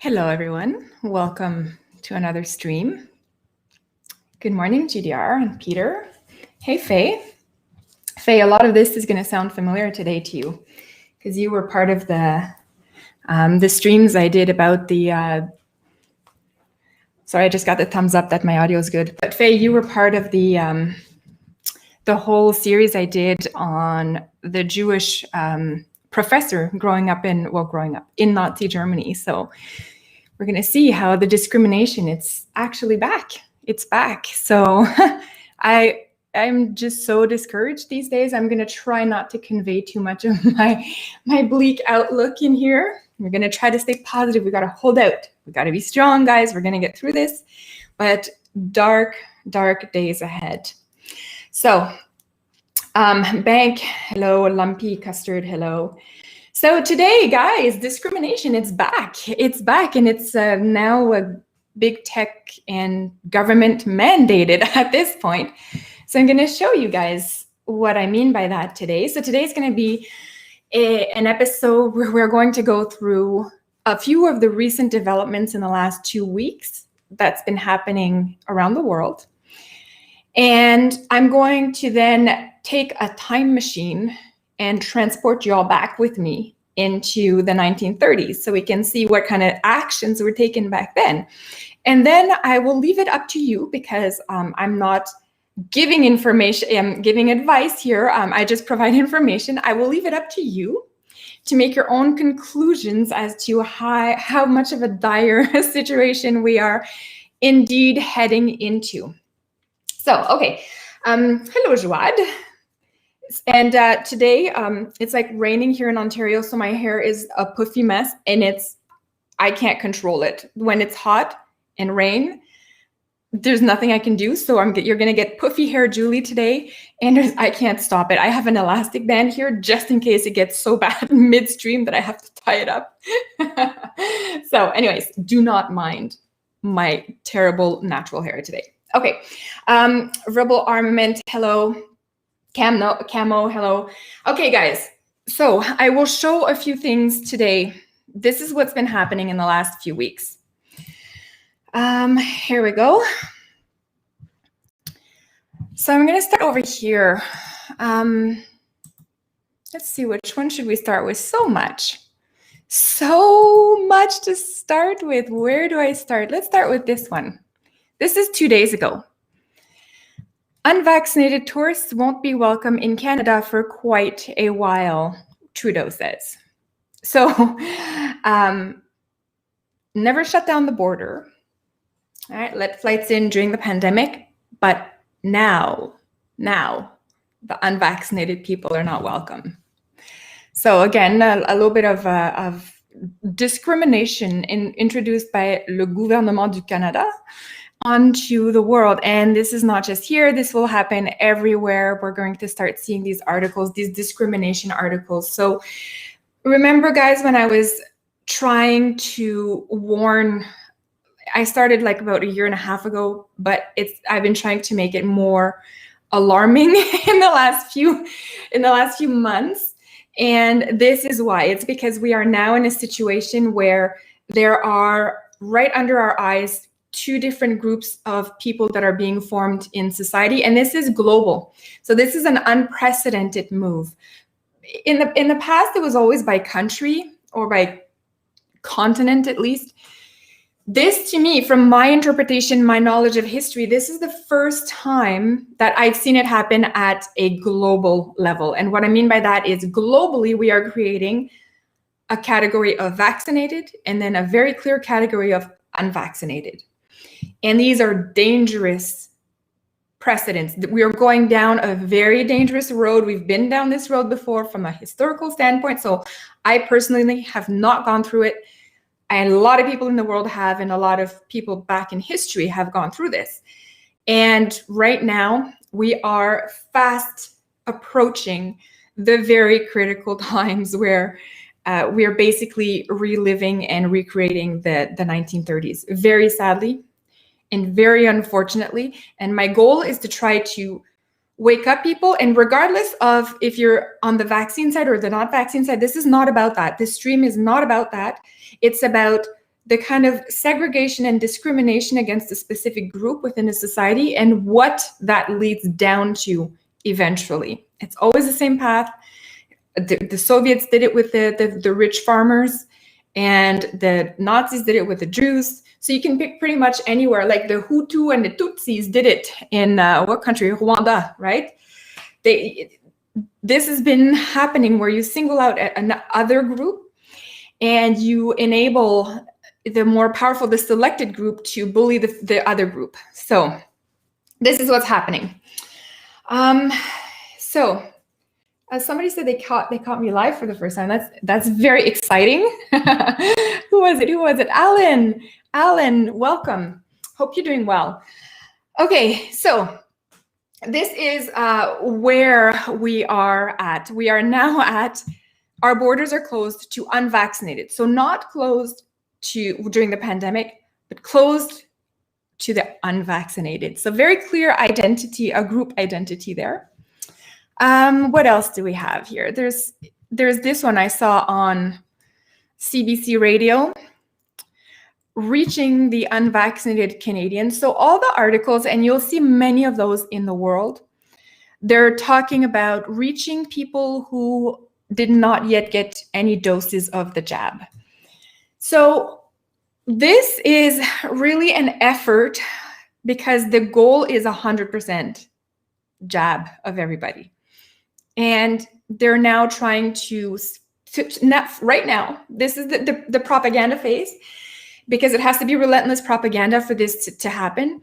Hello, everyone. Welcome to another stream. Good morning, GDR and Peter. Hey, Faye. Faye, a lot of this is going to sound familiar today to you because you were part of the streams I did about the. Sorry, I just got the thumbs up that my audio is good. But Faye, you were part of the whole series I did on the Jewish professor growing up in Nazi Germany. So we're going to see how the discrimination, it's actually back. It's back. So I'm just so discouraged these days. I'm going to try not to convey too much of my bleak outlook in here. We're going to try to stay positive. We got to hold out. We got to be strong, guys. We're going to get through this. But dark, dark days ahead. So, Bank, hello. Lumpy Custard, hello. So today, guys, discrimination, it's back. It's back, and it's now a big tech and government mandated at this point. So I'm going to show you guys what I mean by that today. So today's going to be an episode where we're going to go through a few of the recent developments in the last 2 weeks that's been happening around the world. And I'm going to then take a time machine and transport you all back with me into the 1930s so we can see what kind of actions were taken back then. And then I will leave it up to you because I'm not giving information, I'm giving advice here. I just provide information. I will leave it up to you to make your own conclusions as to how much of a dire situation we are indeed heading into. So, okay. Hello, Joad. And today, it's like raining here in Ontario, so my hair is a puffy mess, and I can't control it. When it's hot and rain, there's nothing I can do, so you're going to get puffy hair Julie today, and I can't stop it. I have an elastic band here just in case it gets so bad midstream that I have to tie it up. So anyways, do not mind my terrible natural hair today. Okay, Rebel Armament, hello. Camo, hello. Okay, guys, so I will show a few things today. This is what's been happening in the last few weeks. Here we go. So I'm going to start over here. Let's see, which one should we start with? So much to start with. Where do I start? Let's start with this one. This is 2 days ago. Unvaccinated tourists won't be welcome in Canada for quite a while, Trudeau says. So, never shut down the border. All right, let flights in during the pandemic, but now, the unvaccinated people are not welcome. So again, a little bit of discrimination introduced by le gouvernement du Canada onto the world. And this is not just here, this will happen everywhere. We're going to start seeing these articles, these discrimination articles. So remember, guys, when I was trying to warn, I started like about 1.5 years ago, but I've been trying to make it more alarming in the last few months. And this is why. It's because we are now in a situation where there are right under our eyes 2 different groups of people that are being formed in society, and this is global. So this is an unprecedented move. In the past, it was always by country or by continent, at least. This, to me, from my interpretation, my knowledge of history, this is the first time that I've seen it happen at a global level. And what I mean by that is globally, we are creating a category of vaccinated and then a very clear category of unvaccinated. And these are dangerous precedents. We are going down a very dangerous road. We've been down this road before from a historical standpoint. So I personally have not gone through it. And a lot of people in the world have, and a lot of people back in history have gone through this. And right now, we are fast approaching the very critical times where we are basically reliving and recreating the 1930s, very sadly and very unfortunately. And my goal is to try to wake up people. And regardless of if you're on the vaccine side or the not vaccine side, this is not about that. This stream is not about that. It's about the kind of segregation and discrimination against a specific group within a society and what that leads down to eventually. It's always the same path. The Soviets did it with the rich farmers, and the Nazis did it with the Jews. So you can pick pretty much anywhere, like the Hutu and the Tutsis did it in what country? Rwanda, right? This has been happening where you single out another group and you enable the more powerful, the selected group to bully the other group. So this is what's happening. So as somebody said, they caught me live for the first time. That's very exciting. Who was it? Alan, welcome. Hope you're doing well. Okay, so this is where we are at. We are now at, our borders are closed to unvaccinated. So not closed during the pandemic, but closed to the unvaccinated. So very clear identity, a group identity there. What else do we have here? There's this one I saw on CBC radio, reaching the unvaccinated Canadians. So all the articles, and you'll see many of those in the world, they're talking about reaching people who did not yet get any doses of the jab. So this is really an effort because the goal is 100% jab of everybody. And they're now trying to right now, this is the propaganda phase, because it has to be relentless propaganda for this to happen.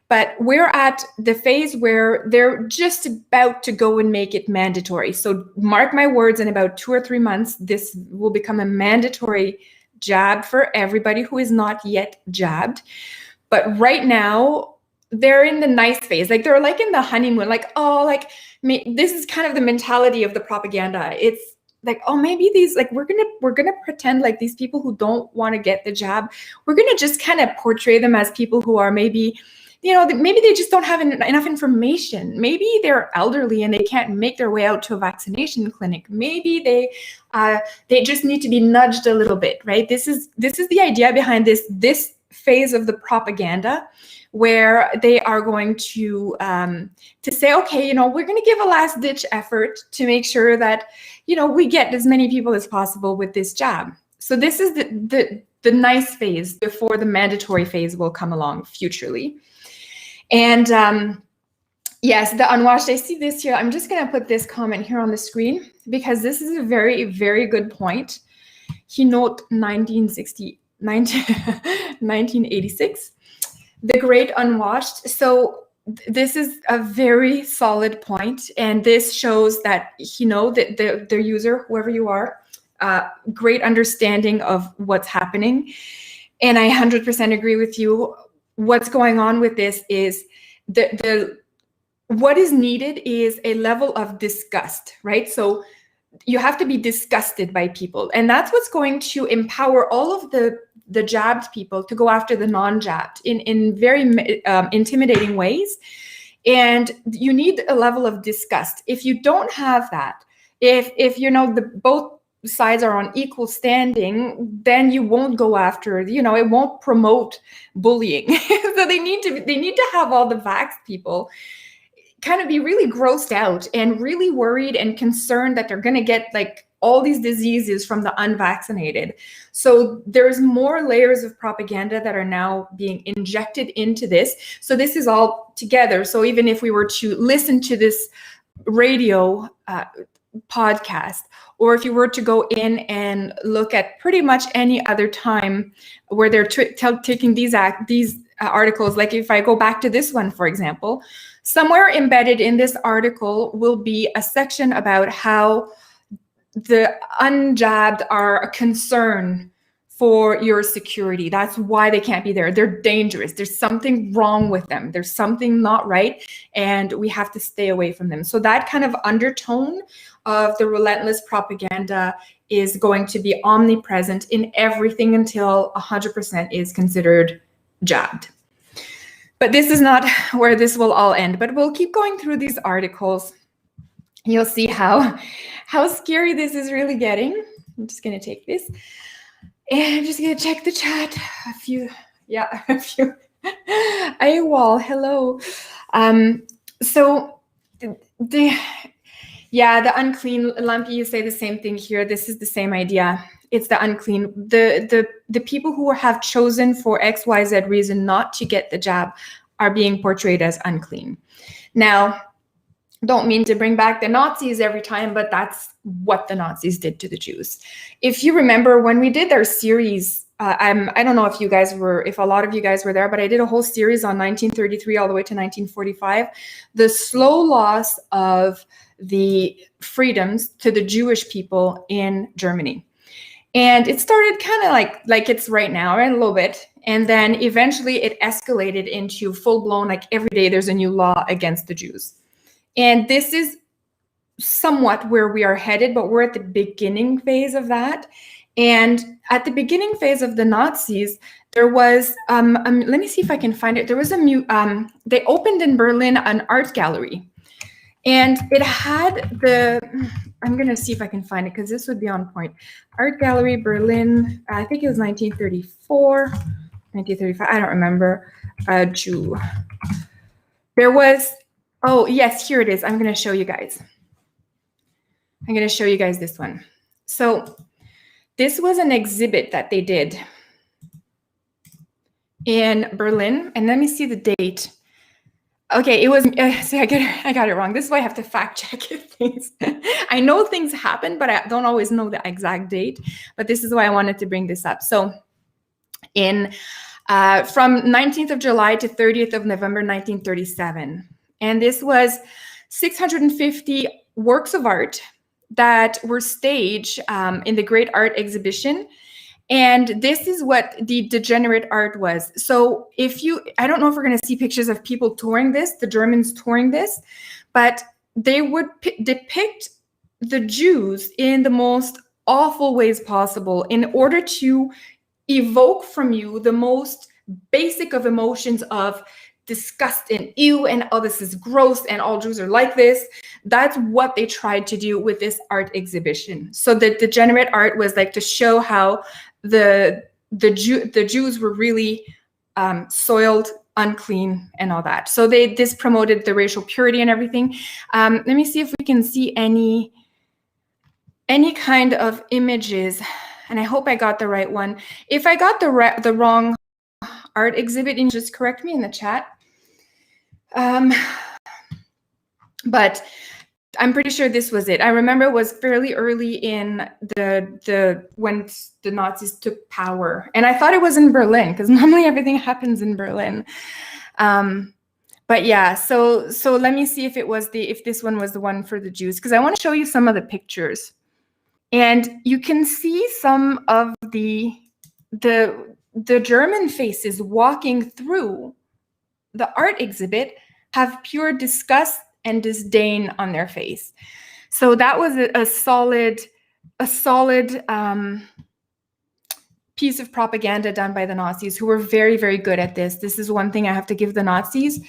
But we're at the phase where they're just about to go and make it mandatory. So mark my words, in about 2 or 3 months, this will become a mandatory jab for everybody who is not yet jabbed. But right now, they're in the nice phase. Like they're like in the honeymoon, like, oh, like this is kind of the mentality of the propaganda. It's like, oh, maybe these, like, we're gonna pretend like these people who don't want to get the jab, we're gonna just kind of portray them as people who are maybe, maybe they just don't have enough information. Maybe they're elderly and they can't make their way out to a vaccination clinic. Maybe they just need to be nudged a little bit, right? This is the idea behind this phase of the propaganda, where they are going to say, okay, we're going to give a last ditch effort to make sure that, we get as many people as possible with this jab. So this is the nice phase before the mandatory phase will come along futurely. And yes, the unwashed, I see this here. I'm just going to put this comment here on the screen because this is a very, very good point. He note 1986. The Great Unwashed. So this is a very solid point, and this shows that that the user, whoever you are, great understanding of what's happening. And I 100% agree with you. What's going on with this is what is needed is a level of disgust, right? So you have to be disgusted by people, and that's what's going to empower all of the jabbed people to go after the non-jabbed in very intimidating ways. And you need a level of disgust. If you don't have that, if both sides are on equal standing, then you won't go after, it won't promote bullying. So they need to have all the vaxxed people kind of be really grossed out and really worried and concerned that they're going to get like all these diseases from the unvaccinated. So there's more layers of propaganda that are now being injected into this. So this is all together. So even if we were to listen to this radio podcast, or if you were to go in and look at pretty much any other time where they're taking these articles, like if I go back to this one, for example, somewhere embedded in this article will be a section about how the unjabbed are a concern for your security. That's why they can't be there. They're dangerous. There's something wrong with them. There's something not right, and we have to stay away from them. So that kind of undertone of the relentless propaganda is going to be omnipresent in everything until 100% is considered jabbed. But this is not where this will all end, but we'll keep going through these articles. You'll see how scary this is really getting. I'm just going to take this. And I'm just gonna check the chat. A few. AWOL, hello. So the unclean, Lumpy, you say the same thing here. This is the same idea. It's the unclean. The people who have chosen for XYZ reason not to get the jab are being portrayed as unclean. Now, don't mean to bring back the Nazis every time, but that's what the Nazis did to the Jews. If you remember when we did our series, I don't know if a lot of you guys were there, but I did a whole series on 1933 all the way to 1945, the slow loss of the freedoms to the Jewish people in Germany. And it started kind of like it's right now, right? A little bit. And then eventually it escalated into full-blown, like every day there's a new law against the Jews. And this is somewhat where we are headed, but we're at the beginning phase of that. And at the beginning phase of the Nazis, there was, let me see if I can find it. There was they opened in Berlin an art gallery. And it had I'm going to see if I can find it because this would be on point. Art Gallery, Berlin, I think it was 1934, 1935, I don't remember. Jew. There was, oh, yes, here it is. I'm going to show you guys. I'm going to show you guys this one. So this was an exhibit that they did in Berlin. And let me see the date. Okay, it was, see, I got it wrong. This is why I have to fact check things. I know things happen, but I don't always know the exact date. But this is why I wanted to bring this up. So from 19th of July to 30th of November, 1937. And this was 650 works of art that were staged in the Great Art Exhibition. And this is what the degenerate art was. So I don't know if we're going to see pictures of people touring this, the Germans touring this, but they would depict the Jews in the most awful ways possible in order to evoke from you the most basic of emotions of disgust and ew and oh, this is gross and all Jews are like this. That's what they tried to do with this art exhibition. So the degenerate art was like to show how the Jews were really soiled, unclean, and all that. So this promoted the racial purity and everything. Let me see if we can see any kind of images, and I hope I got the right one. If I got the wrong art exhibit, and just correct me in the chat. But I'm pretty sure this was it. I remember it was fairly early in when the Nazis took power, and I thought it was in Berlin because normally everything happens in Berlin. But yeah, so let me see if this one was the one for the Jews, because I want to show you some of the pictures, and you can see some of the German faces walking through the art exhibit have pure disgust and disdain on their face. So that was a solid piece of propaganda done by the Nazis, who were very, very good at this. This is one thing I have to give the Nazis.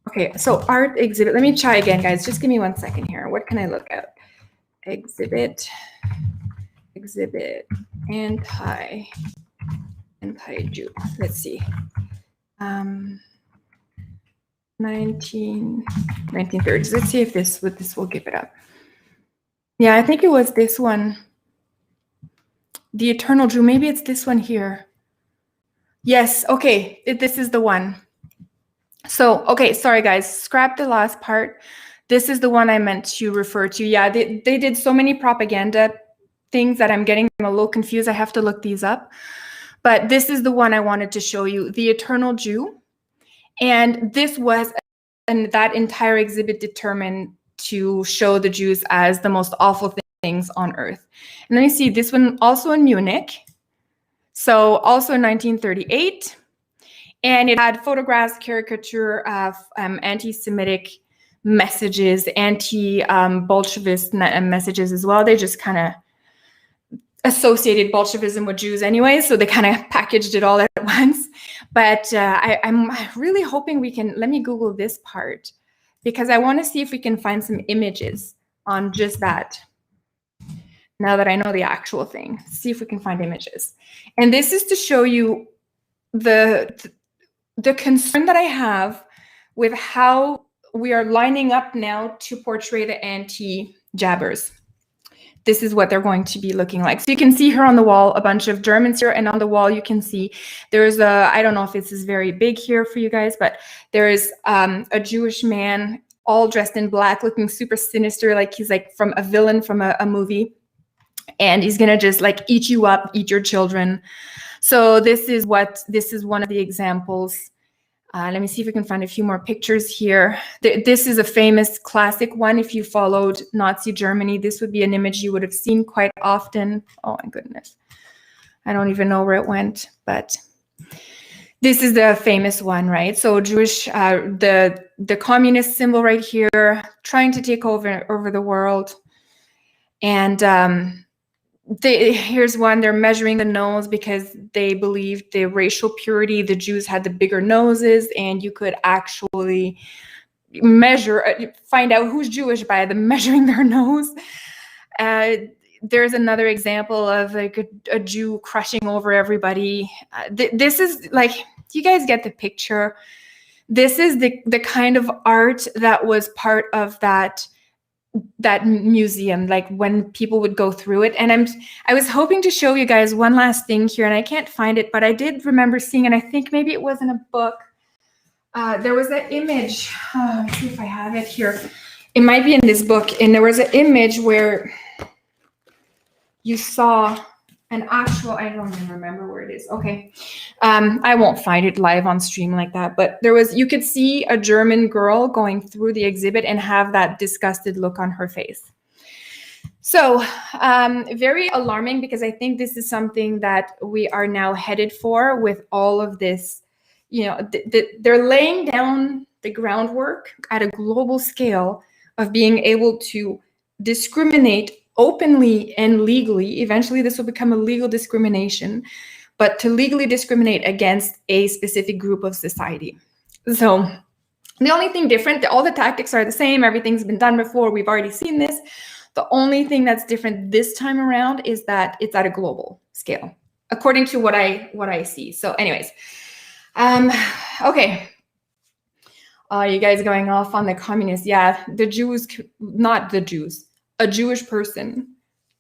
Okay, so art exhibit. Let me try again, guys. Just give me 1 second here. What can I look at? Exhibit, anti-Jew. Let's see. 1930s. Let's see if this will give it up. Yeah, I think it was this one. The Eternal Jew. Maybe it's this one here. Yes. Okay. This is the one. So, okay. Sorry, guys. Scrap the last part. This is the one I meant to refer to. Yeah, they did so many propaganda things that I'm getting a little confused. I have to look these up. But this is the one I wanted to show you, the Eternal Jew. And this was, and that entire exhibit determined to show the Jews as the most awful things on earth. And let me see, this one also in Munich. So also in 1938. And it had photographs, caricature of anti-Semitic messages, anti-Bolshevist messages as well. They just kind of associated Bolshevism with Jews anyway, so they kind of packaged it all at once. But I'm really hoping we can, let me Google this part, because I want to see if we can find some images on just that. now that I know the actual thing. See if we can find images. And this is to show you the concern that I have with how we are lining up now to portray the anti-jabbers. This is what they're going to be looking like. So you can see here on the wall, a bunch of Germans here, and on the wall you can see there's I don't know if this is very big here for you guys, but there is a Jewish man all dressed in black, looking super sinister, like he's like from a villain from a movie. And he's gonna just like eat you up, eat your children. So this is one of the examples. Let me see if we can find a few more pictures here. This is a famous classic one. If you followed Nazi Germany, this would be an image you would have seen quite often. Oh my goodness. I don't even know where it went, but this is the famous one, right? So Jewish, the communist symbol right here, trying to take over the world. And here's one, they're measuring the nose because they believed the racial purity, the Jews had the bigger noses, and you could actually measure, find out who's Jewish by them measuring their nose. There's another example of like a Jew crushing over everybody. This is like, you guys get the picture. This is the kind of art that was part of that museum, like when people would go through it. And I was hoping to show you guys one last thing here, and I can't find it, but I did remember seeing, and I think maybe it was in a book. There was an image. Let's see if I have it here. It might be in this book, and there was an image where you saw an actual, I don't even remember where it is. Okay. I won't find it live on stream like that, but you could see a German girl going through the exhibit and have that disgusted look on her face. So very alarming, because I think this is something that we are now headed for with all of this. You know, they're laying down the groundwork at a global scale of being able to discriminate openly and legally. Eventually this will become a legal discrimination, but to legally discriminate against a specific group of society. So the only thing different, all the tactics are the same, everything's been done before, we've already seen this. The only thing that's different this time around is that it's at a global scale, according to what I see. So anyways, okay. You guys going off on the communists. Yeah, the Jews, not the Jews, a Jewish person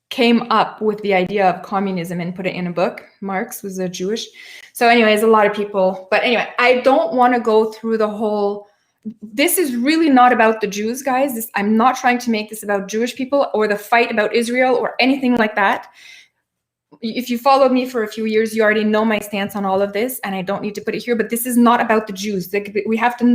came up with the idea of communism and put it in a book. Marx was a Jewish. So anyways, a lot of people, but anyway, I don't want to go through the whole, this is really not about the Jews, guys. I'm not trying to make this about Jewish people or the fight about Israel or anything like that. If you followed me for a few years, you already know my stance on all of this, and I don't need to put it here, but this is not about the Jews. We have to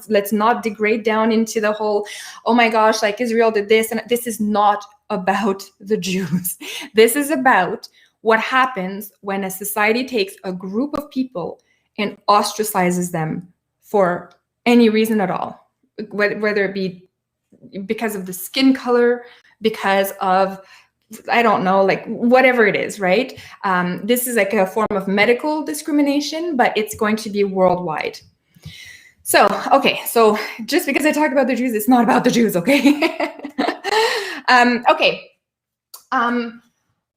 let's not degrade down into the whole, oh my gosh, like Israel did this, and this is not about the Jews. This is about what happens when a society takes a group of people and ostracizes them for any reason at all, whether it be because of the skin color, because of, I don't know, like whatever it is, right? This is like a form of medical discrimination, but it's going to be worldwide. So, okay, so just because I talk about the Jews, it's not about the Jews, okay? Okay. I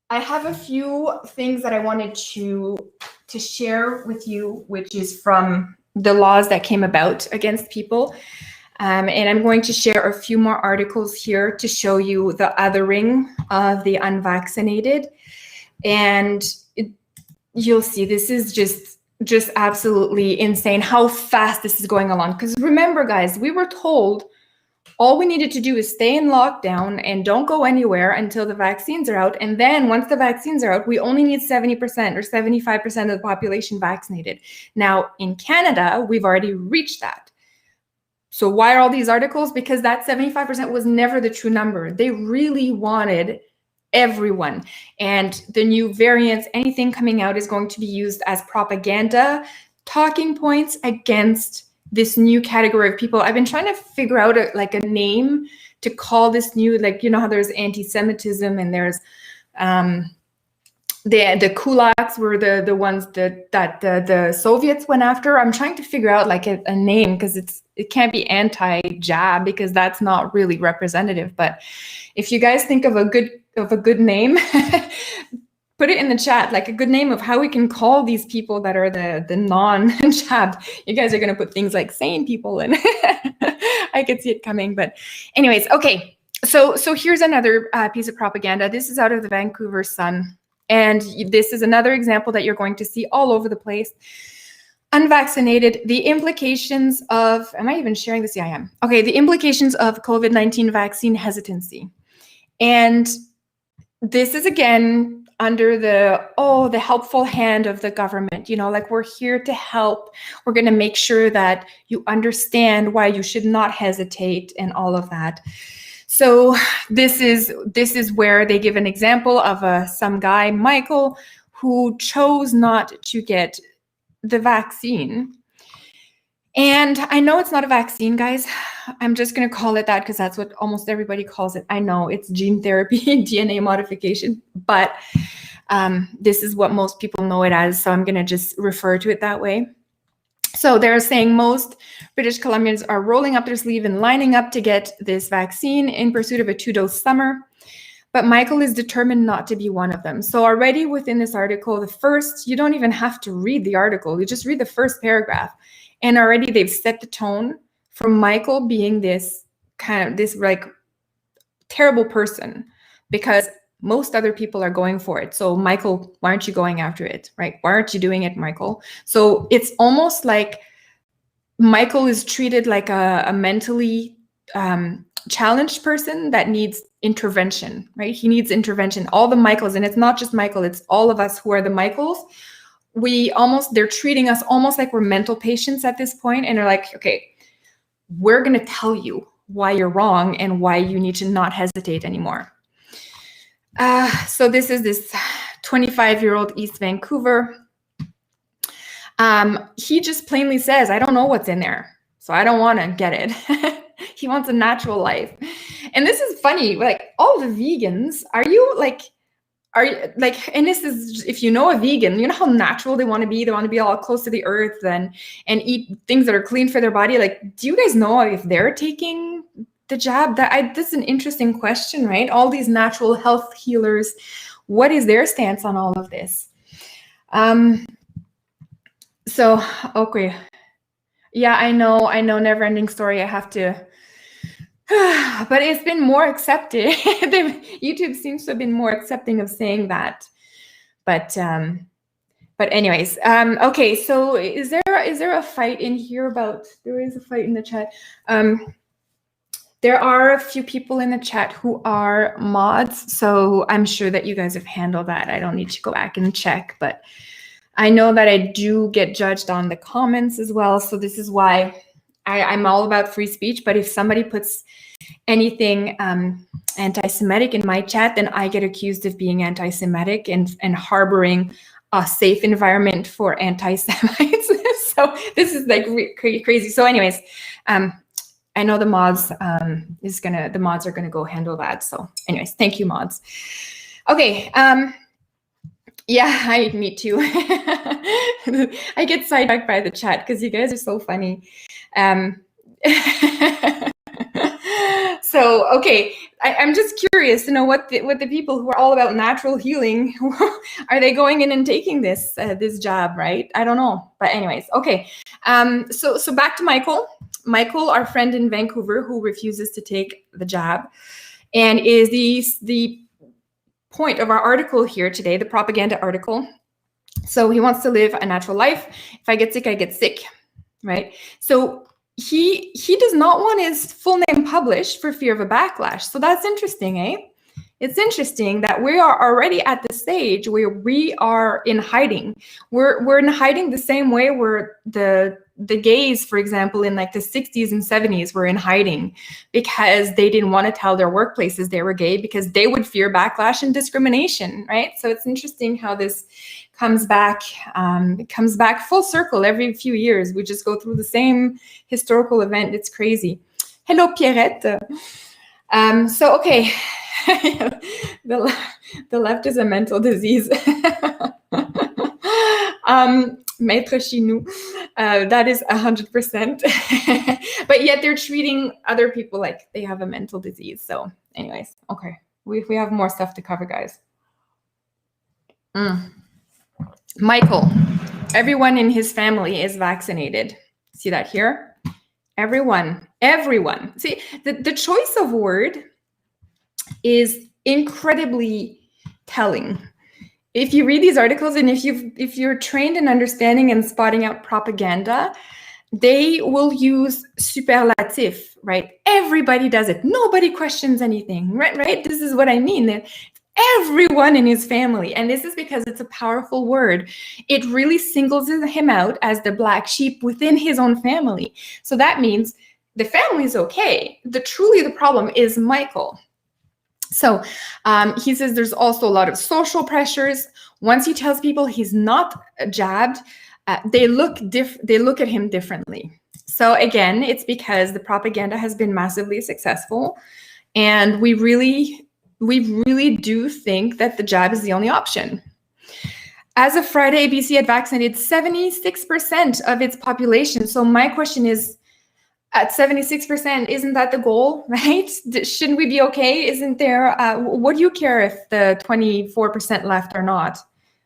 have a few things that I wanted to share with you, which is from the laws that came about against people. And I'm going to share a few more articles here to show you the othering of the unvaccinated. And you'll see this is just absolutely insane how fast this is going along. Because remember, guys, we were told all we needed to do is stay in lockdown and don't go anywhere until the vaccines are out. And then once the vaccines are out, we only need 70% or 75% of the population vaccinated. Now, in Canada, we've already reached that. So why are all these articles? Because that 75% was never the true number. They really wanted everyone. And the new variants, anything coming out is going to be used as propaganda, talking points against this new category of people. I've been trying to figure out a name to call this new, like, you know how there's anti-Semitism and there's the kulaks were the ones that the Soviets went after. I'm trying to figure out like a name, because it can't be anti-jab, because that's not really representative. But if you guys think of a good name, put it in the chat, like a good name of how we can call these people that are the non-jab. You guys are going to put things like sane people, and I could see it coming. But anyways, okay. So here's another piece of propaganda. This is out of the Vancouver Sun. And this is another example that you're going to see all over the place. Unvaccinated, the implications of, am I even sharing this? Yeah, I am. Okay, the implications of COVID-19 vaccine hesitancy. And this is again under the helpful hand of the government, like we're here to help. We're going to make sure that you understand why you should not hesitate and all of that. So this is where they give an example of some guy, Michael, who chose not to get the vaccine. And I know it's not a vaccine, guys. I'm just going to call it that because that's what almost everybody calls it. I know it's gene therapy, DNA modification, but this is what most people know it as. So I'm going to just refer to it that way. So they're saying most British Columbians are rolling up their sleeve and lining up to get this vaccine in pursuit of a 2-dose summer. But Michael is determined not to be one of them. So already within this article, you don't even have to read the article. You just read the first paragraph. And already they've set the tone for Michael being this like terrible person, because most other people are going for it. So Michael, why aren't you going after it, right? Why aren't you doing it, Michael? So it's almost like Michael is treated like a mentally challenged person that needs intervention, right? He needs intervention. All the Michaels, and it's not just Michael, it's all of us who are the Michaels. They're treating us almost like we're mental patients at this point, and they're like, okay, we're going to tell you why you're wrong and why you need to not hesitate anymore. So this is this 25-year-old East Vancouver. He just plainly says, I don't know what's in there, so I don't want to get it. He wants a natural life. And this is funny, like all the vegans, and this is, if you know a vegan, you know how natural they want to be. They want to be all close to the earth and eat things that are clean for their body. Like, do you guys know if they're taking the jab? This is an interesting question, right? All these natural health healers, what is their stance on all of this? So, okay. Yeah, I know, never ending story. I have to, but it's been more accepted. YouTube seems to have been more accepting of saying that. But anyways, okay. So is there a fight in here about, there is a fight in the chat. There are a few people in the chat who are mods, so I'm sure that you guys have handled that. I don't need to go back and check, but I know that I do get judged on the comments as well. So this is why I'm all about free speech. But if somebody puts anything anti-Semitic in my chat, then I get accused of being anti-Semitic and harboring a safe environment for anti-Semites. So this is like crazy. So anyways, I know the mods the mods are gonna go handle that. So anyways, thank you, mods. Okay. Yeah, me too. I get sidetracked by the chat because you guys are so funny. So, okay, I'm just curious to know what the people who are all about natural healing, are they going in and taking this jab, right? I don't know. But anyways, okay. So back to Michael. Michael, our friend in Vancouver, who refuses to take the jab, and is the point of our article here today, the propaganda article. So he wants to live a natural life. If I get sick, I get sick, right? So he does not want his full name published for fear of a backlash. So that's interesting, eh? It's interesting that we are already at the stage where we are in hiding. We're in hiding the same way where the gays, for example, in like the 60s and 70s were in hiding because they didn't want to tell their workplaces they were gay because they would fear backlash and discrimination, right? So it's interesting how this comes back. It comes back full circle every few years. We just go through the same historical event. It's crazy. Hello, Pierrette. So, okay. The left is a mental disease. Maître chez nous. That is 100%. But yet they're treating other people like they have a mental disease. So anyways, okay. We have more stuff to cover, guys. Michael, everyone in his family is vaccinated. See that here? Everyone. See, the choice of word is incredibly telling. If you read these articles and if you're trained in understanding and spotting out propaganda, they will use superlative, right? Everybody does it. Nobody questions anything, right? This is what I mean. Everyone in his family. And this is because it's a powerful word. It really singles him out as the black sheep within his own family. So that means the family is okay. Truly the problem is Michael. So he says there's also a lot of social pressures. Once he tells people he's not jabbed, they look at him differently. So again, it's because the propaganda has been massively successful, and we really do think that the jab is the only option. As of Friday, BC had vaccinated 76% of its population. So my question is, at 76%, isn't that the goal, right? Shouldn't we be okay? Isn't there, what do you care if the 24% left or not?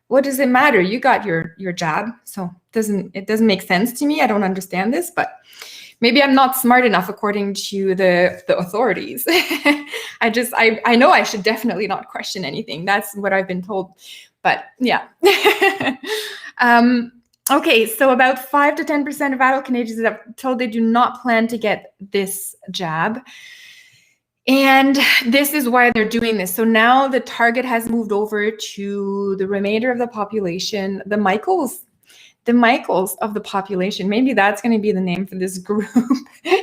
What does it matter? You got your jab. So it doesn't make sense to me. I don't understand this, but maybe I'm not smart enough according to the authorities. I know I should definitely not question anything. That's what I've been told, but yeah. Okay, so about 5 to 10% of adult Canadians have told they do not plan to get this jab. And this is why they're doing this. So now the target has moved over to the remainder of the population, the Michaels of the population. Maybe that's going to be the name for this group.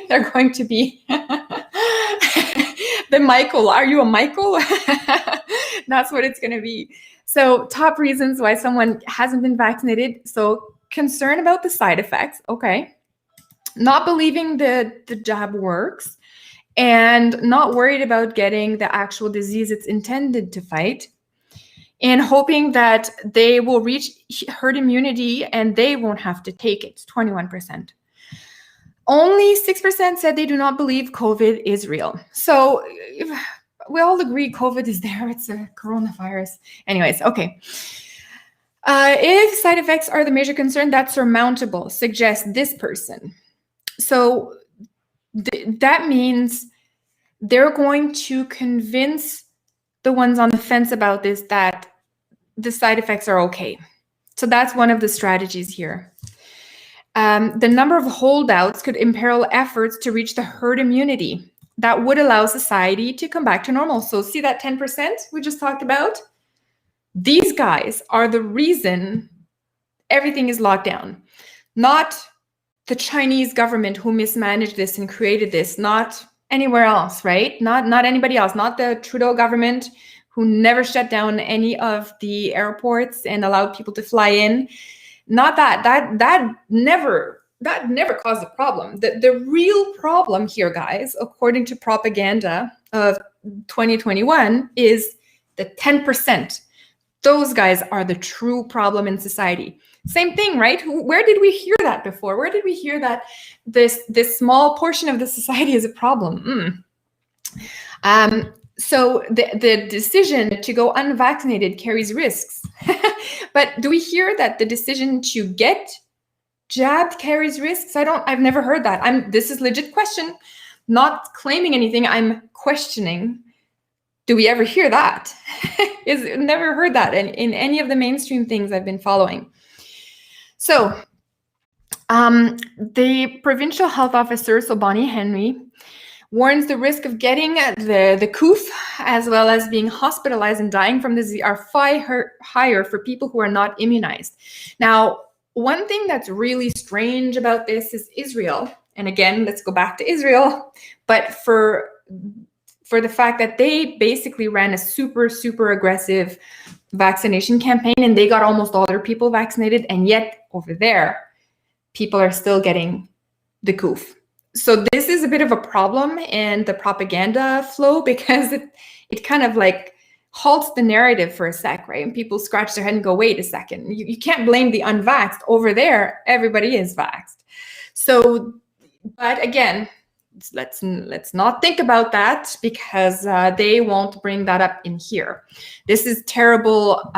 They're going to be the Michael. Are you a Michael? That's what it's going to be. So top reasons why someone hasn't been vaccinated. So concern about the side effects. Okay. Not believing the jab works, and not worried about getting the actual disease it's intended to fight, and hoping that they will reach herd immunity and they won't have to take it. 21%. Only 6% said they do not believe COVID is real. So we all agree COVID is there. It's a coronavirus. Anyways, okay. If side effects are the major concern, that's surmountable, suggests this person. So that means they're going to convince the ones on the fence about this that the side effects are okay. So that's one of the strategies here. The number of holdouts could imperil efforts to reach the herd immunity that would allow society to come back to normal. So see that 10% we just talked about? These guys are the reason everything is locked down, not the Chinese government who mismanaged this and created this, not anywhere else, right? Not anybody else, not the Trudeau government who never shut down any of the airports and allowed people to fly in. Not that never caused a problem. The real problem here, guys, according to propaganda of 2021, is the 10%. Those guys are the true problem in society. Same thing, right? Where did we hear that before? Where did we hear that this small portion of the society is a problem? So the decision to go unvaccinated carries risks. But do we hear that the decision to get jabbed carries risks? I've never heard that. This is a legit question, not claiming anything. I'm questioning. Do we ever hear that? Never heard that in any of the mainstream things I've been following. So the provincial health officer, so Bonnie Henry, warns the risk of getting the coof, as well as being hospitalized and dying from the disease, are far higher for people who are not immunized. Now, one thing that's really strange about this is Israel. And again, let's go back to Israel. But for the fact that they basically ran a super, super aggressive vaccination campaign, and they got almost all their people vaccinated, and yet over there, people are still getting the coof. So this is a bit of a problem in the propaganda flow, because it kind of like halts the narrative for a sec, right? And people scratch their head and go, wait a second, you can't blame the unvaxxed. Over there, everybody is vaxxed. So, but again, let's not think about that, because they won't bring that up in here. This is terrible.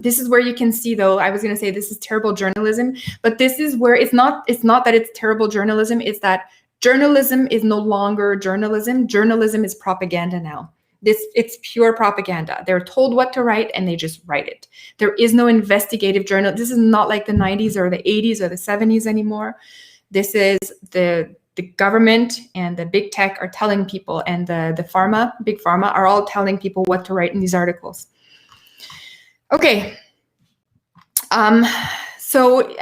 This is where you can see, though, I was going to say this is terrible journalism, but this is where it's not that it's terrible journalism. It's that journalism is no longer journalism. Journalism is propaganda now. It's pure propaganda. They're told what to write and they just write it. There is no investigative journal. This is not like the 90s or the 80s or the 70s anymore. This is the government and the big tech are telling people, and the big pharma are all telling people what to write in these articles. Okay. So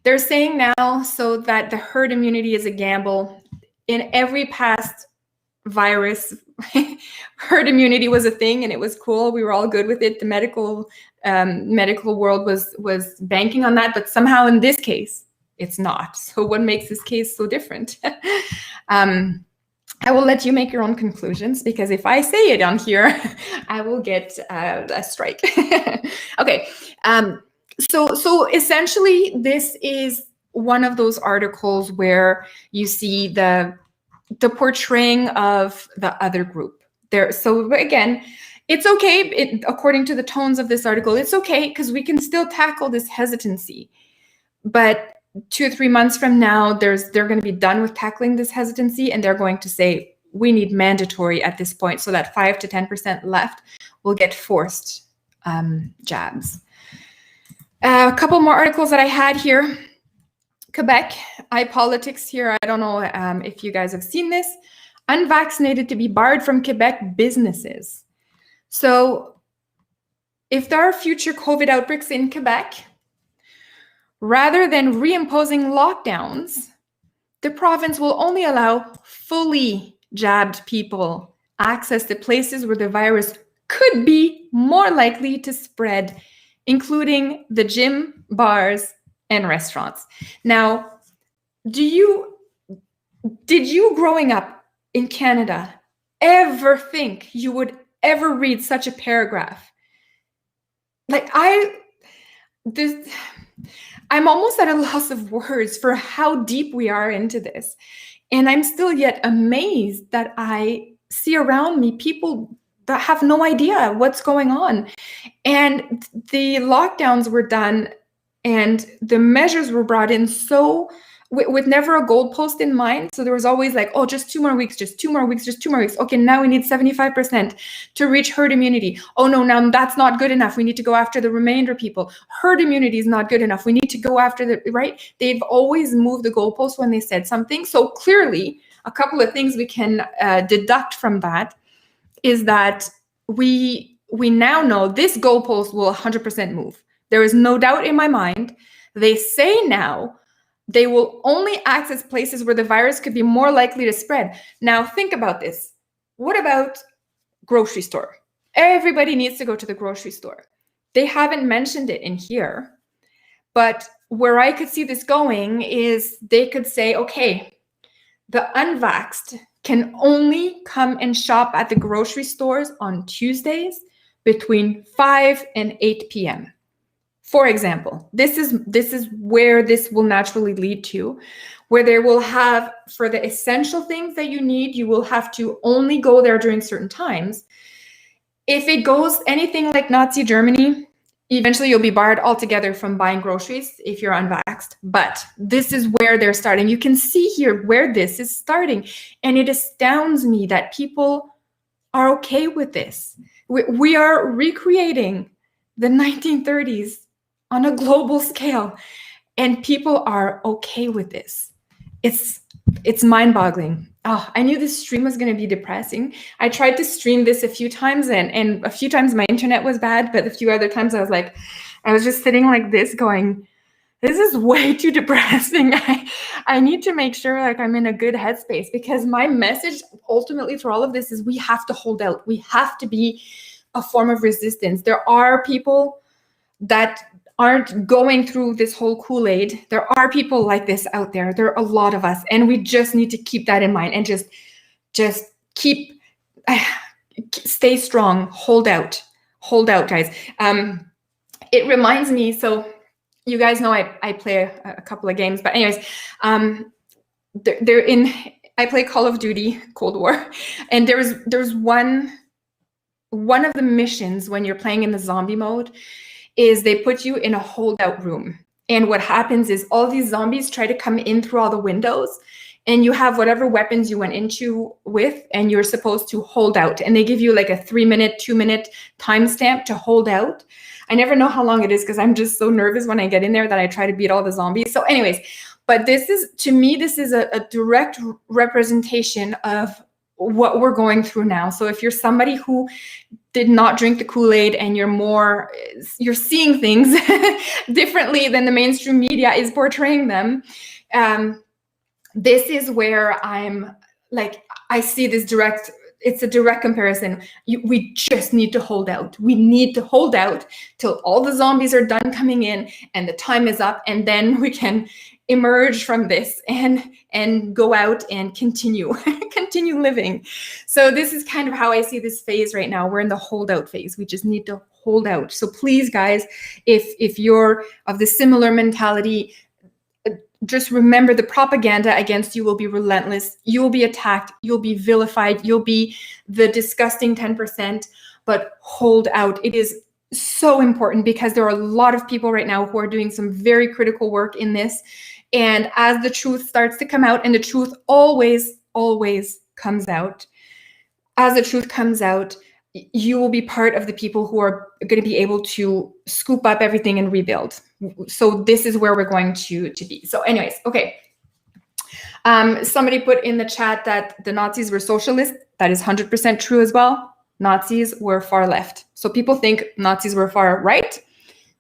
they're saying now, so that the herd immunity is a gamble. In every past virus, herd immunity was a thing and it was cool. We were all good with it. The medical world was banking on that, but somehow in this case, it's not. So what makes this case so different? I will let you make your own conclusions, because if I say it on here, I will get a strike. Okay. So essentially, this is one of those articles where you see the portraying of the other group there. So again, it's okay. According to the tones of this article, it's okay, because we can still tackle this hesitancy. But 2 or 3 months from now, they're going to be done with tackling this hesitancy, and they're going to say, we need mandatory at this point, so that 5 to 10% left will get forced jabs. A couple more articles that I had here. Quebec, iPolitics here. I don't know if you guys have seen this. Unvaccinated to be barred from Quebec businesses. So if there are future COVID outbreaks in Quebec, rather than reimposing lockdowns, the province will only allow fully jabbed people access to places where the virus could be more likely to spread, including the gym, bars, and restaurants. Now, did you growing up in Canada ever think you would ever read such a paragraph? Like I'm almost at a loss of words for how deep we are into this. And I'm still yet amazed that I see around me people that have no idea what's going on. And the lockdowns were done and the measures were brought in so with never a goalpost in mind. So there was always like, oh, just 2 more weeks, just 2 more weeks, just 2 more weeks. Okay, now we need 75% to reach herd immunity. Oh no, now that's not good enough. We need to go after the remainder people. Herd immunity is not good enough. We need to go after the, right? They've always moved the goalpost when they said something. So clearly, a couple of things we can deduct from that is that we now know this goalpost will 100% move. There is no doubt in my mind. They say now they will only access places where the virus could be more likely to spread. Now, think about this. What about grocery store? Everybody needs to go to the grocery store. They haven't mentioned it in here, but where I could see this going is they could say, okay, the unvaxxed can only come and shop at the grocery stores on Tuesdays between 5 and 8 p.m. For example, this is where this will naturally lead to, where they will have, for the essential things that you need, you will have to only go there during certain times. If it goes anything like Nazi Germany, eventually you'll be barred altogether from buying groceries if you're unvaxxed. But this is where they're starting. You can see here where this is starting. And it astounds me that people are okay with this. We are recreating the 1930s on a global scale, and people are okay with this. It's mind-boggling. Oh, I knew this stream was going to be depressing. I tried to stream this a few times, and a few times my internet was bad, but a few other times I was just sitting like this going, this is way too depressing. I need to make sure like I'm in a good headspace, because my message ultimately for all of this is we have to hold out. We have to be a form of resistance. There are people that aren't going through this whole Kool-Aid. There are people like this out there. There are a lot of us, and we just need to keep that in mind and just keep, stay strong, hold out, guys. It reminds me, so you guys know I play a couple of games, but anyways, I play Call of Duty Cold War, and there's one of the missions when you're playing in the zombie mode is they put you in a holdout room. And what happens is all these zombies try to come in through all the windows, and you have whatever weapons you went into with, and you're supposed to hold out. And they give you like a 3-minute, 2-minute timestamp to hold out. I never know how long it is because I'm just so nervous when I get in there that I try to beat all the zombies. So anyways, but this is, to me, this is a direct representation of what we're going through now. So if you're somebody who did not drink the Kool-Aid and you're seeing things differently than the mainstream media is portraying them, this is where I'm like, I see this direct, it's a direct comparison. We just need to hold out. We need to hold out till all the zombies are done coming in and the time is up, and then we can emerge from this and go out and continue living. So this is kind of how I see this phase right now. We're in the holdout phase. We just need to hold out. So please, guys, if you're of the similar mentality, just remember the propaganda against you will be relentless. You will be attacked. You'll be vilified. You'll be the disgusting 10%, but hold out. It is so important because there are a lot of people right now who are doing some very critical work in this. And as the truth starts to come out, and the truth always comes out, as the truth comes out, you will be part of the people who are going to be able to scoop up everything and rebuild. So this is where we're going to be. So anyways, okay. Somebody put in the chat that the Nazis were socialists. That is 100% true as well. Nazis were far left. So people think Nazis were far right.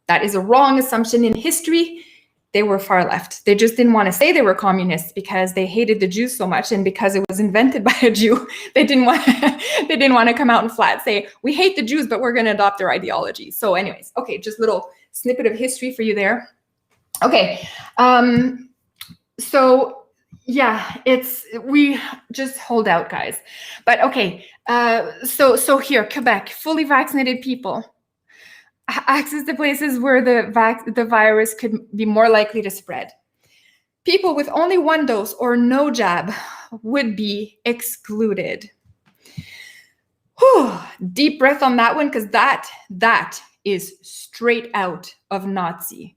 That is a wrong assumption in history. They were far left. They just didn't want to say they were communists because they hated the Jews so much, and because it was invented by a Jew, they didn't want to come out and flat say, we hate the Jews, but we're going to adopt their ideology. So anyways, okay, just little snippet of history for you there. Okay, so yeah, we just hold out, guys. But okay, so here, Quebec, fully vaccinated people. Access to places where the virus could be more likely to spread. People with only 1 dose or no jab would be excluded. Whew, deep breath on that one, because that is straight out of Nazi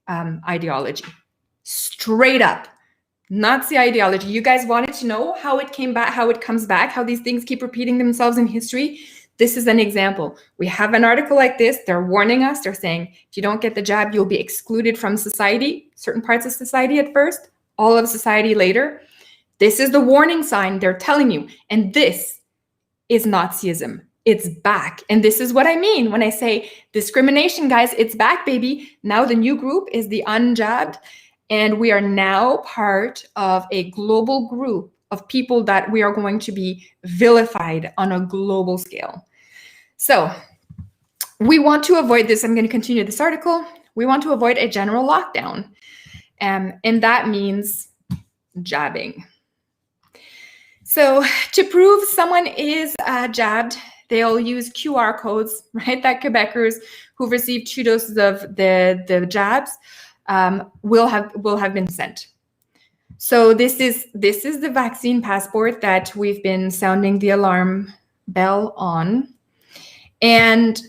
ideology. Straight up Nazi ideology. You guys wanted to know how it came back, how it comes back, how these things keep repeating themselves in history? This is an example. We have an article like this. They're warning us. They're saying, if you don't get the jab, you'll be excluded from society, certain parts of society at first, all of society later. This is the warning sign they're telling you. And this is Nazism. It's back. And this is what I mean when I say discrimination, guys. It's back, baby. Now the new group is the unjabbed. And we are now part of a global group of people that we are going to be vilified on a global scale. So we want to avoid this. I'm going to continue this article. We want to avoid a general lockdown. And that means jabbing. So to prove someone is jabbed, they'll use QR codes, right? That Quebecers who received 2 doses of the jabs will have been sent. So this is the vaccine passport that we've been sounding the alarm bell on. And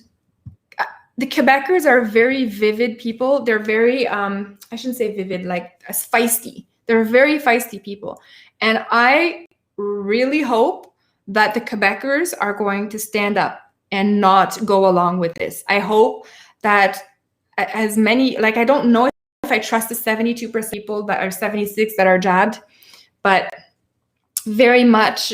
the Quebecers are very vivid people. They're very, I shouldn't say vivid, like feisty. They're very feisty people. And I really hope that the Quebecers are going to stand up and not go along with this. I hope that as many, like, I don't know if I trust the 72% people that are 76 that are jabbed, but very much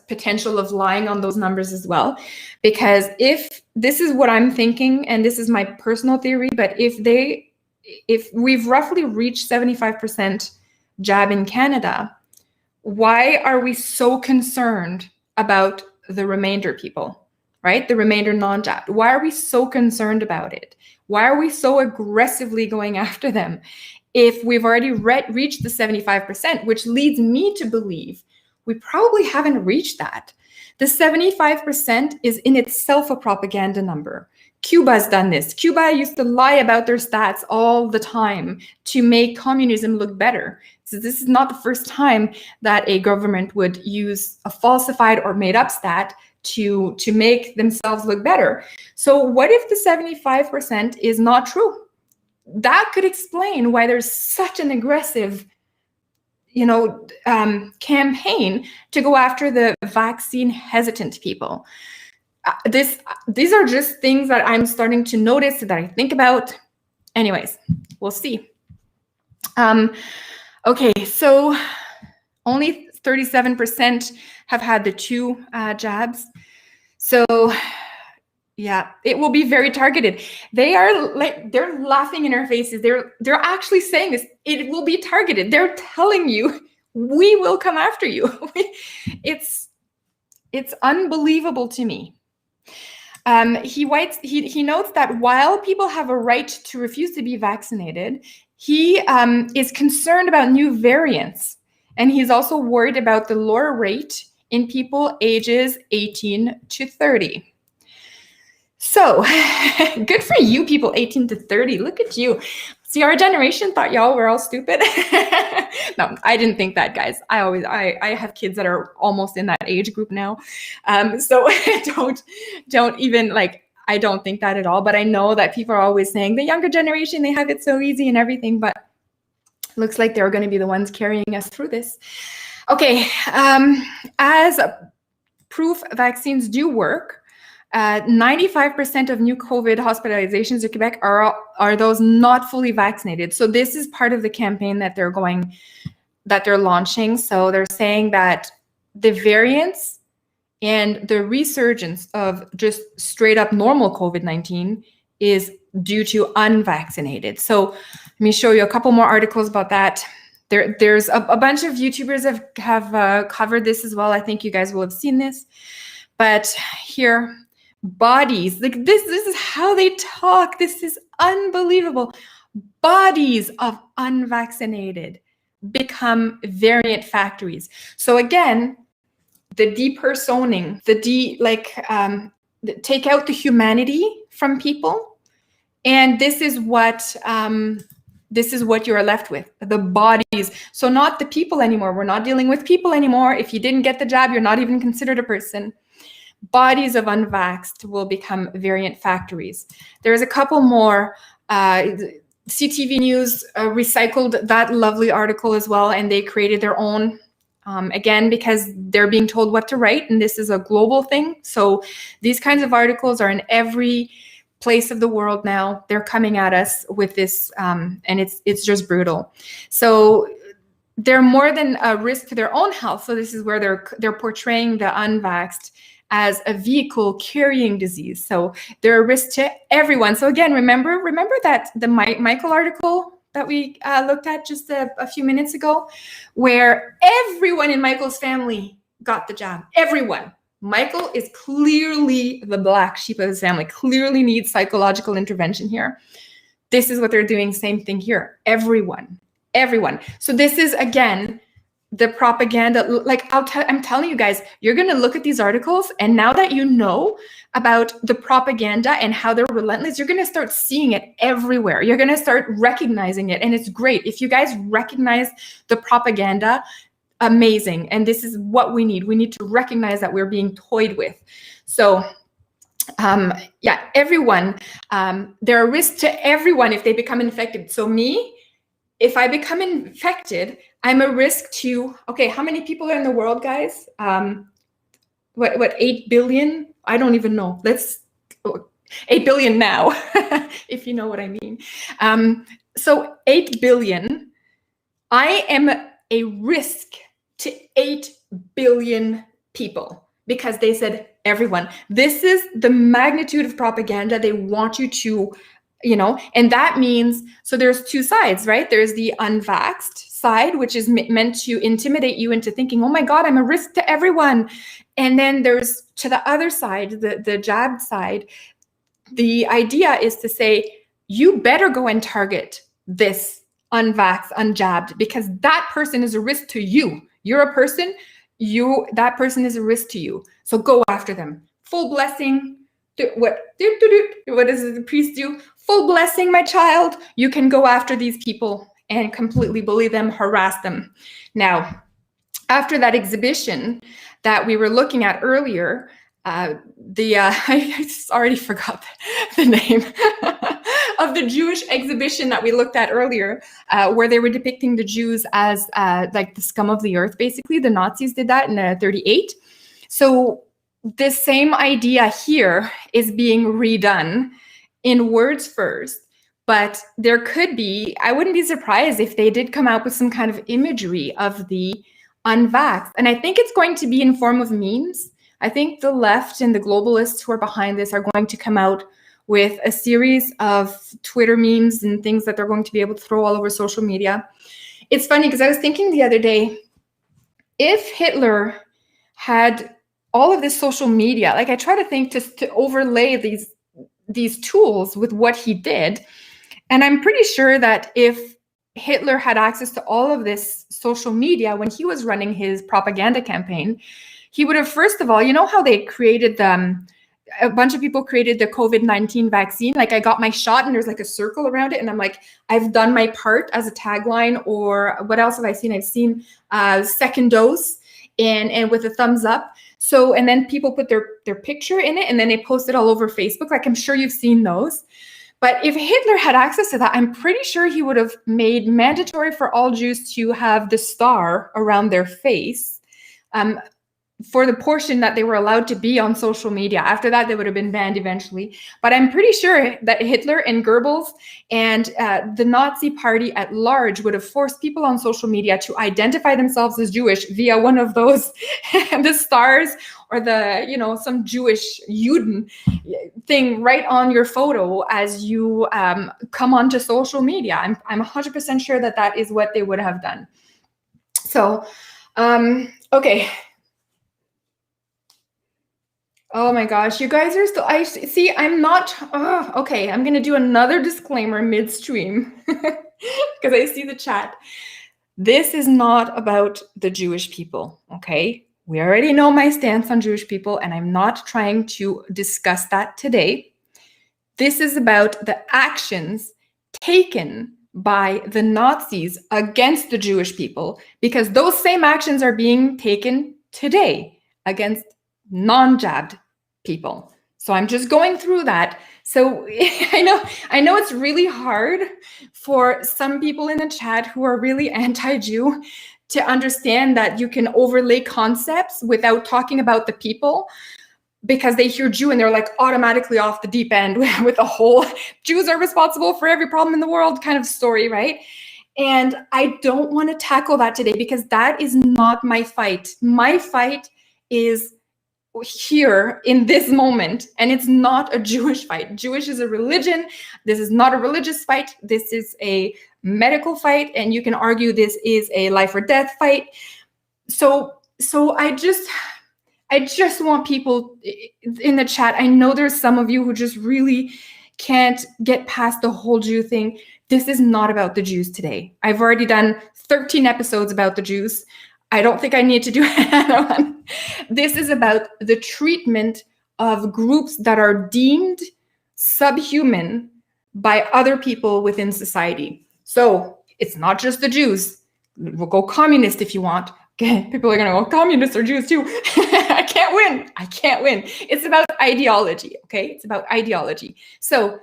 potential of lying on those numbers as well. Because if this is what I'm thinking, and this is my personal theory, but if we've roughly reached 75% jab in Canada, why are we so concerned about the remainder people? right? The remainder non-jabbed. Why are we so concerned about it? Why are we so aggressively going after them if we've already reached the 75%, which leads me to believe we probably haven't reached that. The 75% is in itself a propaganda number. Cuba's done this. Cuba used to lie about their stats all the time to make communism look better. So this is not the first time that a government would use a falsified or made up stat to make themselves look better. So what if the 75% is not true? That could explain why there's such an aggressive, campaign to go after the vaccine hesitant people. These are just things that I'm starting to notice, that I think about. Anyways, we'll see. Okay, so only 37% have had the 2 jabs. So yeah, it will be very targeted. They're laughing in our faces. They're actually saying this. It will be targeted. They're telling you, we will come after you. It's unbelievable to me. He notes that while people have a right to refuse to be vaccinated, he is concerned about new variants, and he's also worried about the lower rate in people ages 18 to 30. So good for you people 18 to 30. Look at you. See, our generation thought y'all were all stupid. No, I didn't think that, guys. I have kids that are almost in that age group now. So don't even I don't think that at all. But I know that people are always saying the younger generation, they have it so easy and everything, but looks like they're going to be the ones carrying us through this. Okay, as proof vaccines do work, 95% of new COVID hospitalizations in Quebec are those not fully vaccinated. So this is part of the campaign that they're launching. So they're saying that the variants and the resurgence of just straight up normal COVID-19 is due to unvaccinated. So let me show you a couple more articles about that. There's a bunch of YouTubers have covered this as well. I think you guys will have seen this. But here, bodies, like this is how they talk. This is unbelievable. Bodies of unvaccinated become variant factories. So again, the depersoning, take out the humanity from people, and this is what you are left with, the bodies. So not the people anymore. We're not dealing with people anymore. If you didn't get the jab, you're not even considered a person. Bodies of unvaxxed will become variant factories. There's a couple more. CTV News recycled that lovely article as well, and they created their own, again, because they're being told what to write, and this is a global thing. So these kinds of articles are in every place of the world now. They're coming at us with this, and it's just brutal. So they're more than a risk to their own health. So this is where they're portraying the unvaxxed as a vehicle carrying disease. So they're a risk to everyone. So again, remember that the Michael article that we looked at just a few minutes ago, where everyone in Michael's family got the jab. Everyone. Michael is clearly the black sheep of his family, clearly needs psychological intervention here. This is what they're doing, same thing here. Everyone. So this is, again, the propaganda. I'm telling you guys, you're going to look at these articles, and now that you know about the propaganda and how they're relentless, you're going to start seeing it everywhere. You're going to start recognizing it, and it's great. If you guys recognize the propaganda, amazing. And this is what we need. We need to recognize that we're being toyed with. So yeah, everyone, there are risks to everyone if they become infected. So me, if I become infected, I'm a risk to, okay, how many people are in the world, guys? What, 8 billion? I don't even know. 8 billion now, if you know what I mean. So 8 billion, I am a risk to 8 billion people because they said everyone. This is the magnitude of propaganda. They want you to, and that means, so there's two sides, right? There's the unvaxxed side, which is meant to intimidate you into thinking, oh my God, I'm a risk to everyone. And then there's to the other side, the jabbed side. The idea is to say, you better go and target this unvaxxed, unjabbed, because that person is a risk to you. You're a person, that person is a risk to you. So go after them. Full blessing. What does the priest do? Full blessing, my child. You can go after these people and completely bully them, harass them. Now, after that exhibition that we were looking at earlier, I just already forgot the name of the Jewish exhibition that we looked at earlier, where they were depicting the Jews as like the scum of the earth, basically. The Nazis did that in 1938. So this same idea here is being redone in words first, but there could be, I wouldn't be surprised if they did come out with some kind of imagery of the unvaxxed. And I think it's going to be in form of memes. I think the left and the globalists who are behind this are going to come out with a series of Twitter memes and things that they're going to be able to throw all over social media. It's funny because I was thinking the other day, if Hitler had all of this social media, like I try to think to overlay these tools with what he did, and I'm pretty sure that if Hitler had access to all of this social media when he was running his propaganda campaign, he would have, first of all, you know how they created a bunch of people created the COVID-19 vaccine. Like, I got my shot and there's like a circle around it. And I'm like, I've done my part as a tagline. Or what else have I seen? I've seen second dose and with a thumbs up. So, and then people put their picture in it and then they post it all over Facebook. Like, I'm sure you've seen those. But if Hitler had access to that, I'm pretty sure he would have made mandatory for all Jews to have the star around their face for the portion that they were allowed to be on social media. After that, they would have been banned eventually. But I'm pretty sure that Hitler and Goebbels and the Nazi party at large would have forced people on social media to identify themselves as Jewish via one of those, the stars or some Jewish Juden thing right on your photo as you come onto social media. I'm 100% sure that is what they would have done. So, okay. Oh my gosh, you guys are still, I'm not, okay, I'm going to do another disclaimer midstream because I see the chat. This is not about the Jewish people, okay? We already know my stance on Jewish people, and I'm not trying to discuss that today. This is about the actions taken by the Nazis against the Jewish people, because those same actions are being taken today against non-jabbed people. So I'm just going through that. So I know it's really hard for some people in the chat who are really anti-Jew to understand that you can overlay concepts without talking about the people, because they hear Jew and they're like automatically off the deep end with the whole Jews are responsible for every problem in the world kind of story, right? And I don't want to tackle that today because that is not my fight. My fight is here in this moment, and it's not a Jewish fight. Jewish is a religion. This is not a religious fight. This is a medical fight, and you can argue this is a life or death fight. So I just want people in the chat. I know there's some of you who just really can't get past the whole Jew thing. This is not about the Jews today. I've already done 13 episodes about the Jews. I don't think I need to do another one. This is about the treatment of groups that are deemed subhuman by other people within society. So it's not just the Jews. We'll go communist if you want. Okay, people are going to go, communists are Jews too. I can't win. It's about ideology, okay? It's about ideology. So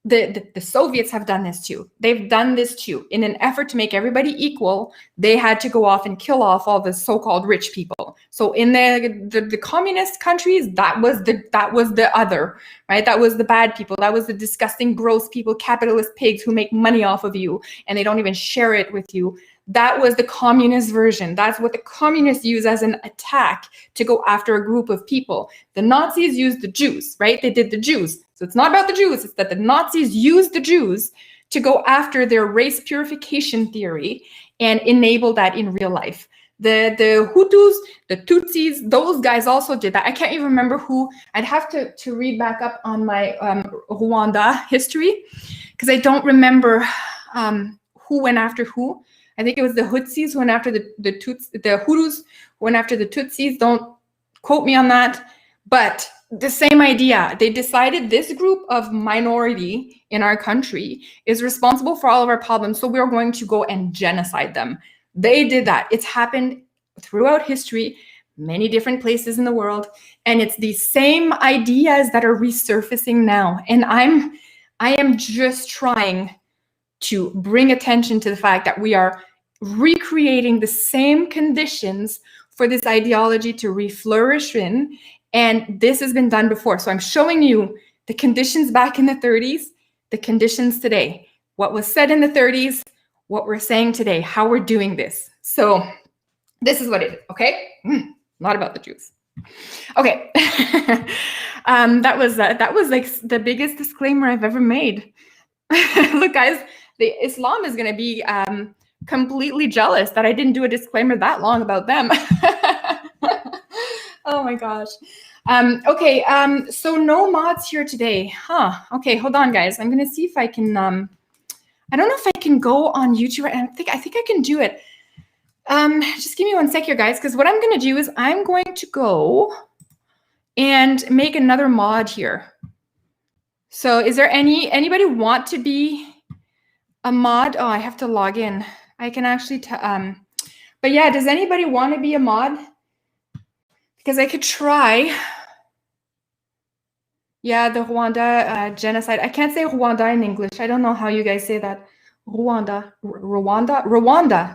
the Soviets have done this too. They've done this too. In an effort to make everybody equal, they had to go off and kill off all the so-called rich people. So in the communist countries, that was the other, right? That was the bad people. That was the disgusting, gross people, capitalist pigs who make money off of you and they don't even share it with you. That was the communist version. That's what the communists use as an attack to go after a group of people. The Nazis used the Jews, right? They did the Jews. So it's not about the Jews. It's that the Nazis used the Jews to go after their race purification theory and enable that in real life. The Hutus, the Tutsis, those guys also did that. I can't even remember who. I'd have to read back up on my Rwanda history, because I don't remember who went after who. I think it was the Hutsis who went after the Hutus who went after the Tutsis. Don't quote me on that. But the same idea. They decided this group of minority in our country is responsible for all of our problems, so we're going to go and genocide them. They did that. It's happened throughout history, many different places in the world, and it's these same ideas that are resurfacing now. And I am just trying to bring attention to the fact that we are recreating the same conditions for this ideology to reflourish in, and this has been done before. So I'm showing you the conditions back in the 30s, the conditions today, what was said in the 30s, what we're saying today, how we're doing this. So this is what it is, okay? Not about the Jews. Okay. That was like the biggest disclaimer I've ever made. Look, guys, the Islam is going to be completely jealous that I didn't do a disclaimer that long about them. Oh my gosh. Okay, so no mods here today. Okay, hold on, guys. I'm going to see if I can... I don't know if I can go on YouTube. I think I can do it. Just give me 1 sec here, guys, because what I'm going to do is I'm going to go and make another mod here. So is there anybody want to be a mod? Oh, I have to log in. I can actually, but yeah, does anybody want to be a mod? Because I could try. Yeah, the Rwanda genocide. I can't say Rwanda in English. I don't know how you guys say that. Rwanda.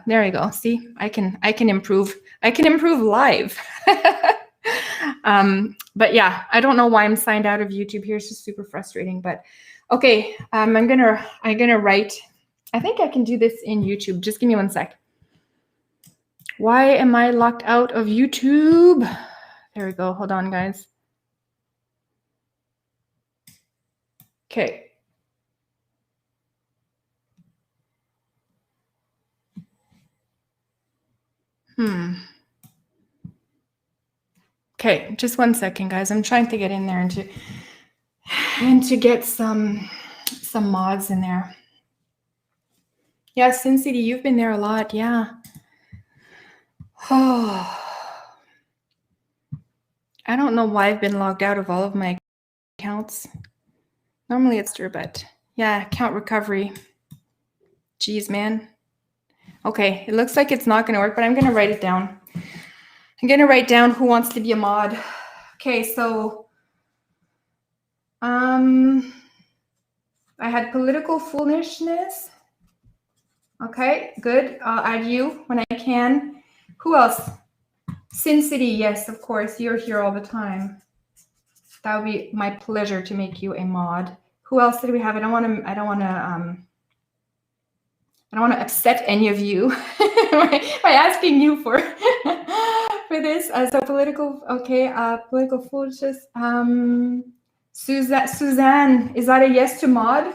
There you go. See, I can improve. I can improve live. But yeah, I don't know why I'm signed out of YouTube here. It's just super frustrating. But okay, I'm gonna write. I think I can do this in YouTube. Just give me 1 sec. Why am I locked out of YouTube? There we go. Hold on, guys. Okay. Okay, just 1 second, guys. I'm trying to get in there and to get some mods in there. Yeah, Sin City, you've been there a lot. Yeah. Oh. I don't know why I've been logged out of all of my accounts. Normally it's true, but yeah, account recovery. Jeez, man. Okay, it looks like it's not going to work, but I'm going to write it down. I'm going to write down who wants to be a mod. Okay, so I had political foolishness. Okay, good. I'll add you when I can. Who else? Sin City, yes, of course. You're here all the time. That would be my pleasure to make you a mod. Who else did we have? I don't want to upset any of you by asking you for this. So political, okay, political foolishness. Suzanne, is that a yes to mod?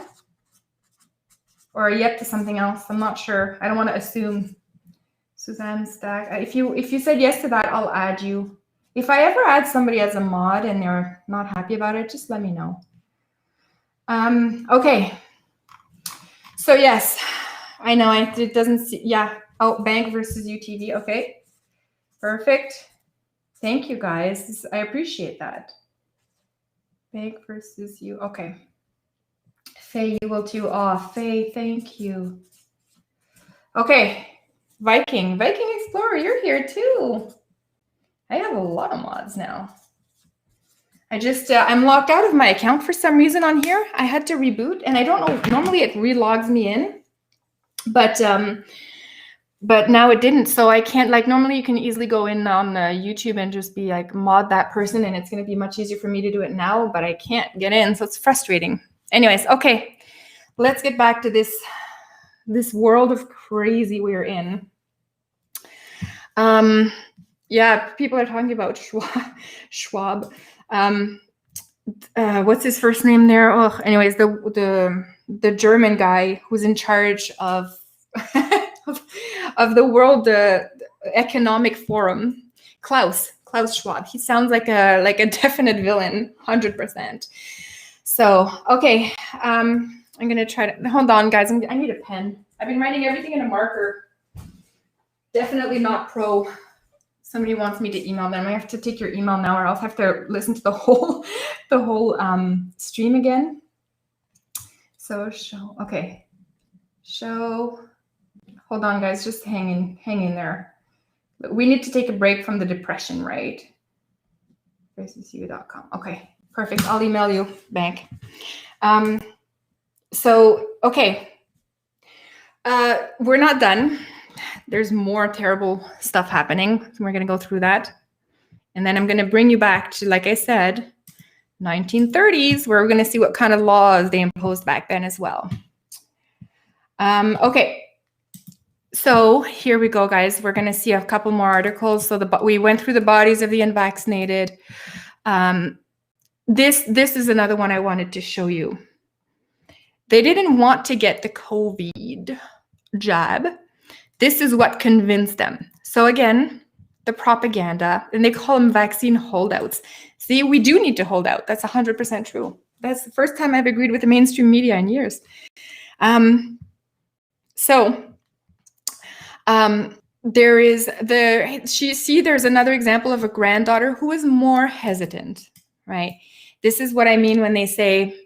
Or a yep to something else? I'm not sure. I don't want to assume. Suzanne Stack. If you said yes to that, I'll add you. If I ever add somebody as a mod and they're not happy about it, just let me know. Okay. So yes, I know it doesn't see, yeah. Oh, bank versus UTV. Okay. Perfect. Thank you, guys. I appreciate that. Bank versus you. Okay. Faye, you will too. Oh, Faye, thank you. Okay. Viking Explorer, you're here too. I have a lot of mods now. I just, I'm locked out of my account for some reason on here. I had to reboot, and I don't know, normally it relogs me in, but now it didn't. So I can't, like, normally you can easily go in on YouTube and just be like, mod that person, and it's going to be much easier for me to do it now, but I can't get in, so it's frustrating. Anyways, okay, let's get back to this world of crazy we're in. Yeah, people are talking about Schwab. What's his first name there? Oh, anyways, the German guy who's in charge of of the World Economic Forum, Klaus Schwab. He sounds like a definite villain, 100%. So, okay, I'm gonna try to, hold on guys, I need a pen. I've been writing everything in a marker. Definitely not pro. Somebody wants me to email them. I have to take your email now, or else I have to listen to the whole stream again. So show, okay. Show, hold on guys, just hang in there. We need to take a break from the depression, right? graceucu.com. Okay, perfect. I'll email you back. So, okay. We're not done. There's more terrible stuff happening. So we're going to go through that. And then I'm going to bring you back to, like I said, 1930s, where we're going to see what kind of laws they imposed back then as well. Okay. So here we go, guys. We're going to see a couple more articles. So we went through the bodies of the unvaccinated. This is another one I wanted to show you. They didn't want to get the COVID jab. This is what convinced them. So again, the propaganda, and they call them vaccine holdouts. See, we do need to hold out. That's 100% true. That's the first time I've agreed with the mainstream media in years. There's another example of a granddaughter who is more hesitant, right? This is what I mean when they say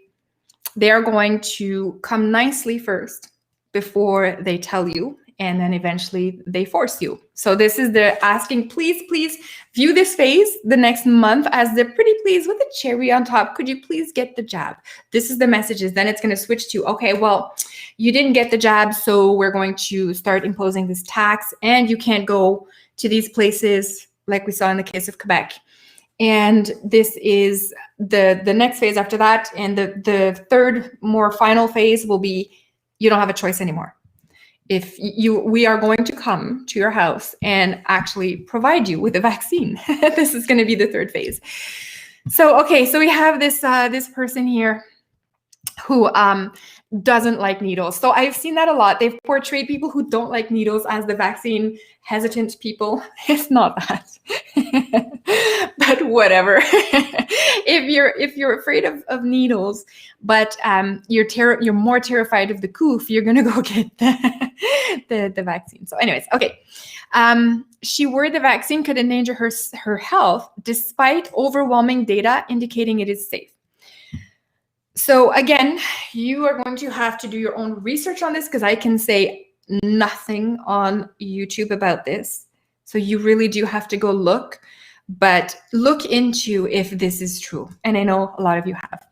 they are going to come nicely first before they tell you, and then eventually they force you. So this is the asking, please view this phase the next month as the pretty please with a cherry on top. Could you please get the jab? This is the messages. Then it's going to switch to, okay, well, you didn't get the jab, so we're going to start imposing this tax, and you can't go to these places like we saw in the case of Quebec. And this is the next phase after that. And the third, more final phase will be, you don't have a choice anymore. We are going to come to your house and actually provide you with a vaccine. This is going to be the third phase. So, okay, so we have this person here who doesn't like needles. So I've seen that a lot. They've portrayed people who don't like needles as the vaccine hesitant people. It's not that. But whatever. If you're afraid of needles, but you're more terrified of the coof, you're gonna go get the vaccine. So anyways, okay. She worried the vaccine could endanger her health despite overwhelming data indicating it is safe. So again, you are going to have to do your own research on this, because I can say nothing on YouTube about this. So you really do have to go look, but look into if this is true. And I know a lot of you have.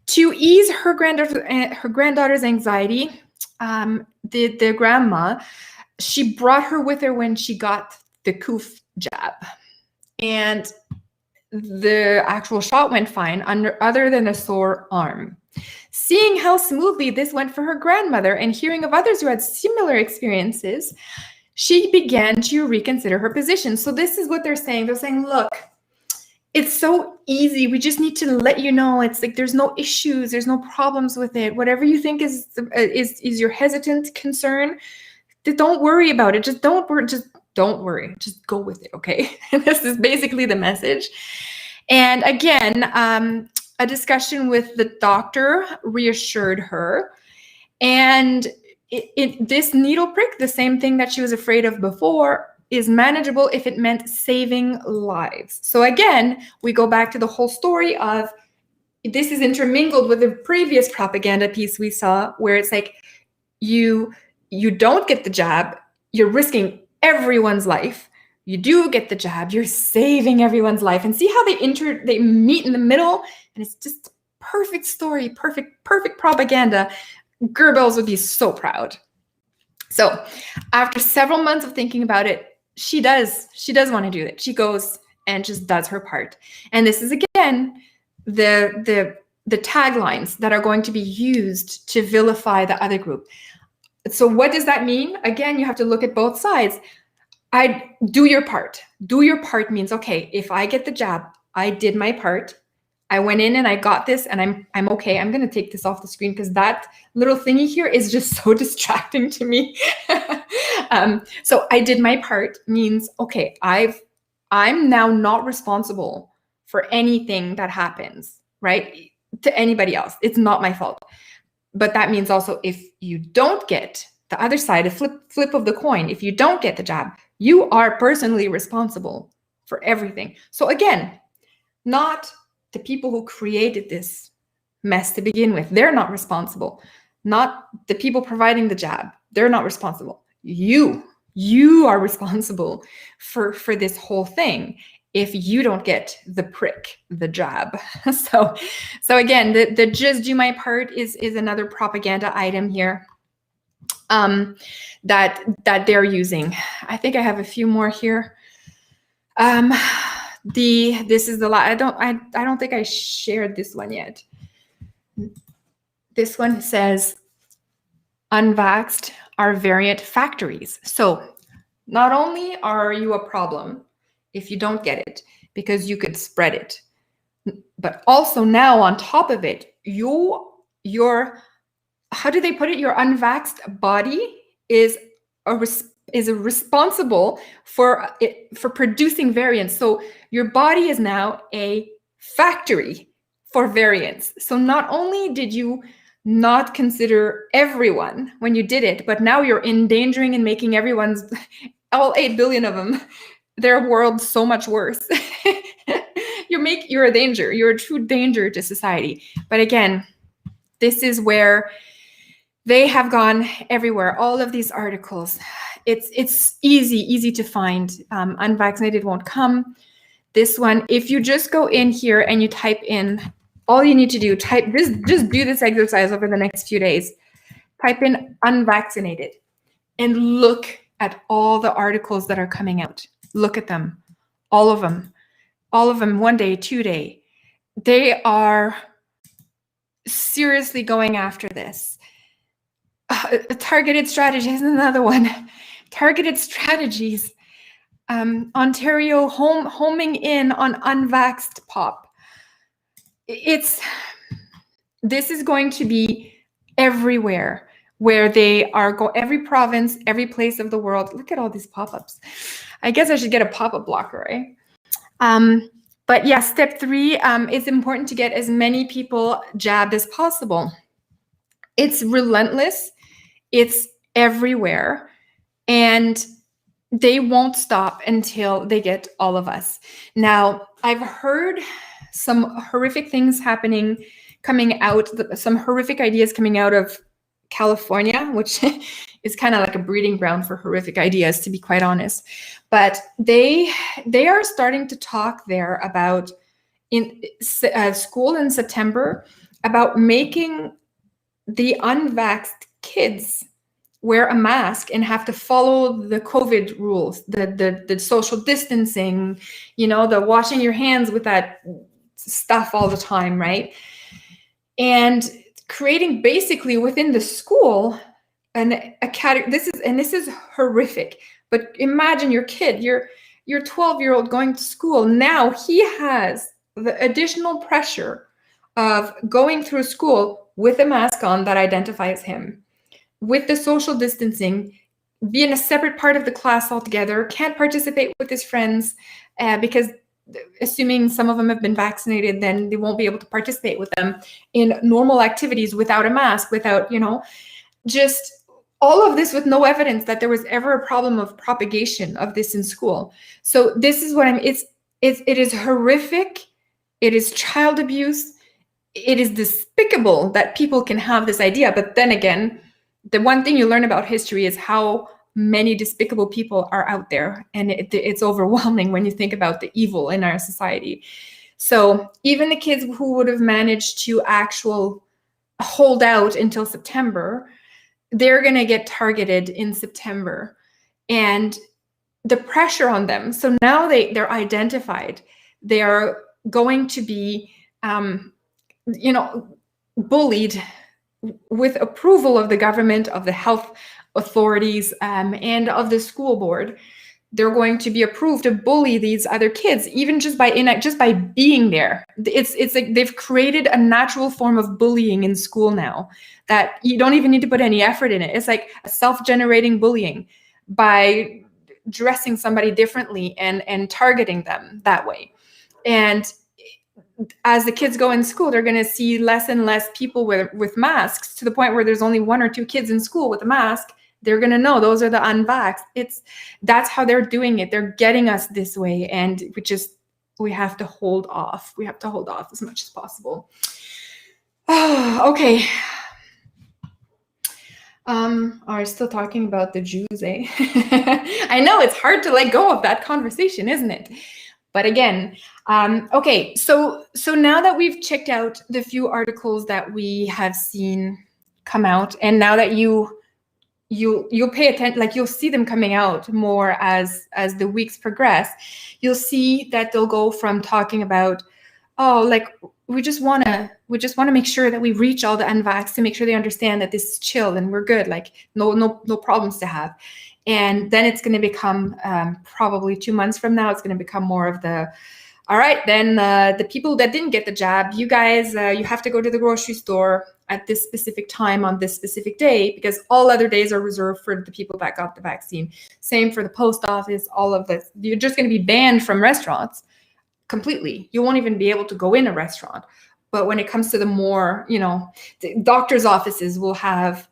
To ease her granddaughter's anxiety, the grandma, she brought her with her when she got the coof jab. And the actual shot went fine other than a sore arm. Seeing how smoothly this went for her grandmother and hearing of others who had similar experiences, she began to reconsider her position. So this is what they're saying. They're saying, look, it's so easy. We just need to let you know. It's like there's no issues. There's no problems with it. Whatever you think is your hesitant concern, don't worry about it. Just don't worry. Just go with it, okay? This is basically the message. And again, a discussion with the doctor reassured her. And this needle prick, the same thing that she was afraid of before, is manageable if it meant saving lives. So again, we go back to the whole story of this is intermingled with the previous propaganda piece we saw, where it's like you don't get the jab, you're risking everyone's life. You do get the jab, you're saving everyone's life. And see how they meet in the middle, and it's just perfect story, perfect propaganda. Goebbels would be so proud. So after several months of thinking about it, she does want to do it. She goes and just does her part. And this is again the taglines that are going to be used to vilify the other group. So what does that mean? Again, you have to look at both sides. Do your part. Do your part means, okay, if I get the jab, I did my part. I went in and I got this, and I'm okay. I'm going to take this off the screen because that little thingy here is just so distracting to me. So I did my part means, okay, I'm now not responsible for anything that happens, right? To anybody else. It's not my fault. But that means also if you don't get the other side, a flip of the coin, if you don't get the jab, you are personally responsible for everything. So again, not the people who created this mess to begin with. They're not responsible. Not the people providing the jab. They're not responsible. You are responsible for this whole thing if you don't get the prick, the jab. So again, the just do my part is another propaganda item here that they're using. I think I have a few more here. This is the I don't think I shared this one yet. This one says unvaxxed are variant factories. So not only are you a problem if you don't get it because you could spread it, but also now on top of it, your how do they put it? Your unvaxxed body is responsible for producing variants. So your body is now a factory for variants. So not only did you not consider everyone when you did it, but now you're endangering and making everyone's, all 8 billion of them, their world so much worse. You're a danger. You're a true danger to society. But again, this is where they have gone everywhere. All of these articles, it's easy to find. Unvaccinated won't come. This one, if you just go in here and you type in, all you need to do, just do this exercise over the next few days. Type in unvaccinated and look at all the articles that are coming out. Look at them, all of them, one day, 2 day. They are seriously going after this. Targeted strategies is another one. Targeted strategies. Ontario homing in on unvaxxed pop. This is going to be everywhere where they are every province, every place of the world. Look at all these pop-ups. I guess I should get a pop-up blocker, right? But yeah, step 3, it's important to get as many people jabbed as possible. It's relentless. It's everywhere. And they won't stop until they get all of us. Now, I've heard some horrific things coming out, some horrific ideas coming out of California, which is kind of like a breeding ground for horrific ideas, to be quite honest. But they are starting to talk there about in school in September about making the unvaxxed kids wear a mask and have to follow the COVID rules, the social distancing, the washing your hands with that stuff all the time, right? And creating basically within the school a category. This is horrific. But imagine your kid, your 12-year-old going to school. Now he has the additional pressure of going through school with a mask on that identifies him, with the social distancing, be in a separate part of the class altogether, can't participate with his friends because assuming some of them have been vaccinated, then they won't be able to participate with them in normal activities without a mask, without, just all of this with no evidence that there was ever a problem of propagation of this in school. So this is what it is horrific. It is child abuse. It is despicable that people can have this idea. But then again, the one thing you learn about history is how many despicable people are out there. And it's overwhelming when you think about the evil in our society. So even the kids who would have managed to hold out until September, they're going to get targeted in September. And the pressure on them. So now they're identified. They are going to be, bullied with approval of the government, of the health authorities, and of the school board they're going to be approved to bully these other kids, even just by being there. It's like they've created a natural form of bullying in school now that you don't even need to put any effort in it. It's like a self-generating bullying by dressing somebody differently and targeting them that way. And as the kids go in school, they're going to see less and less people with masks, to the point where there's only 1 or 2 kids in school with a mask. They're going to know those are the unvaxxed. That's how they're doing it. They're getting us this way. And we have to hold off. We have to hold off as much as possible. Oh, okay. Are we still talking about the Jews, eh? I know it's hard to let go of that conversation, isn't it? But again, okay, so now that we've checked out the few articles that we have seen come out, and now that you'll pay attention, like you'll see them coming out more as the weeks progress, you'll see that they'll go from talking about, oh, like we just want to make sure that we reach all the unvaxxed to make sure they understand that this is chill and we're good, like no problems to have. And then it's going to become probably 2 months from now, it's going to become more of the, all right, then the people that didn't get the jab, you guys, you have to go to the grocery store at this specific time on this specific day, because all other days are reserved for the people that got the vaccine. Same for the post office, all of this. You're just going to be banned from restaurants completely. You won't even be able to go in a restaurant. But when it comes to the more, the doctor's offices will have,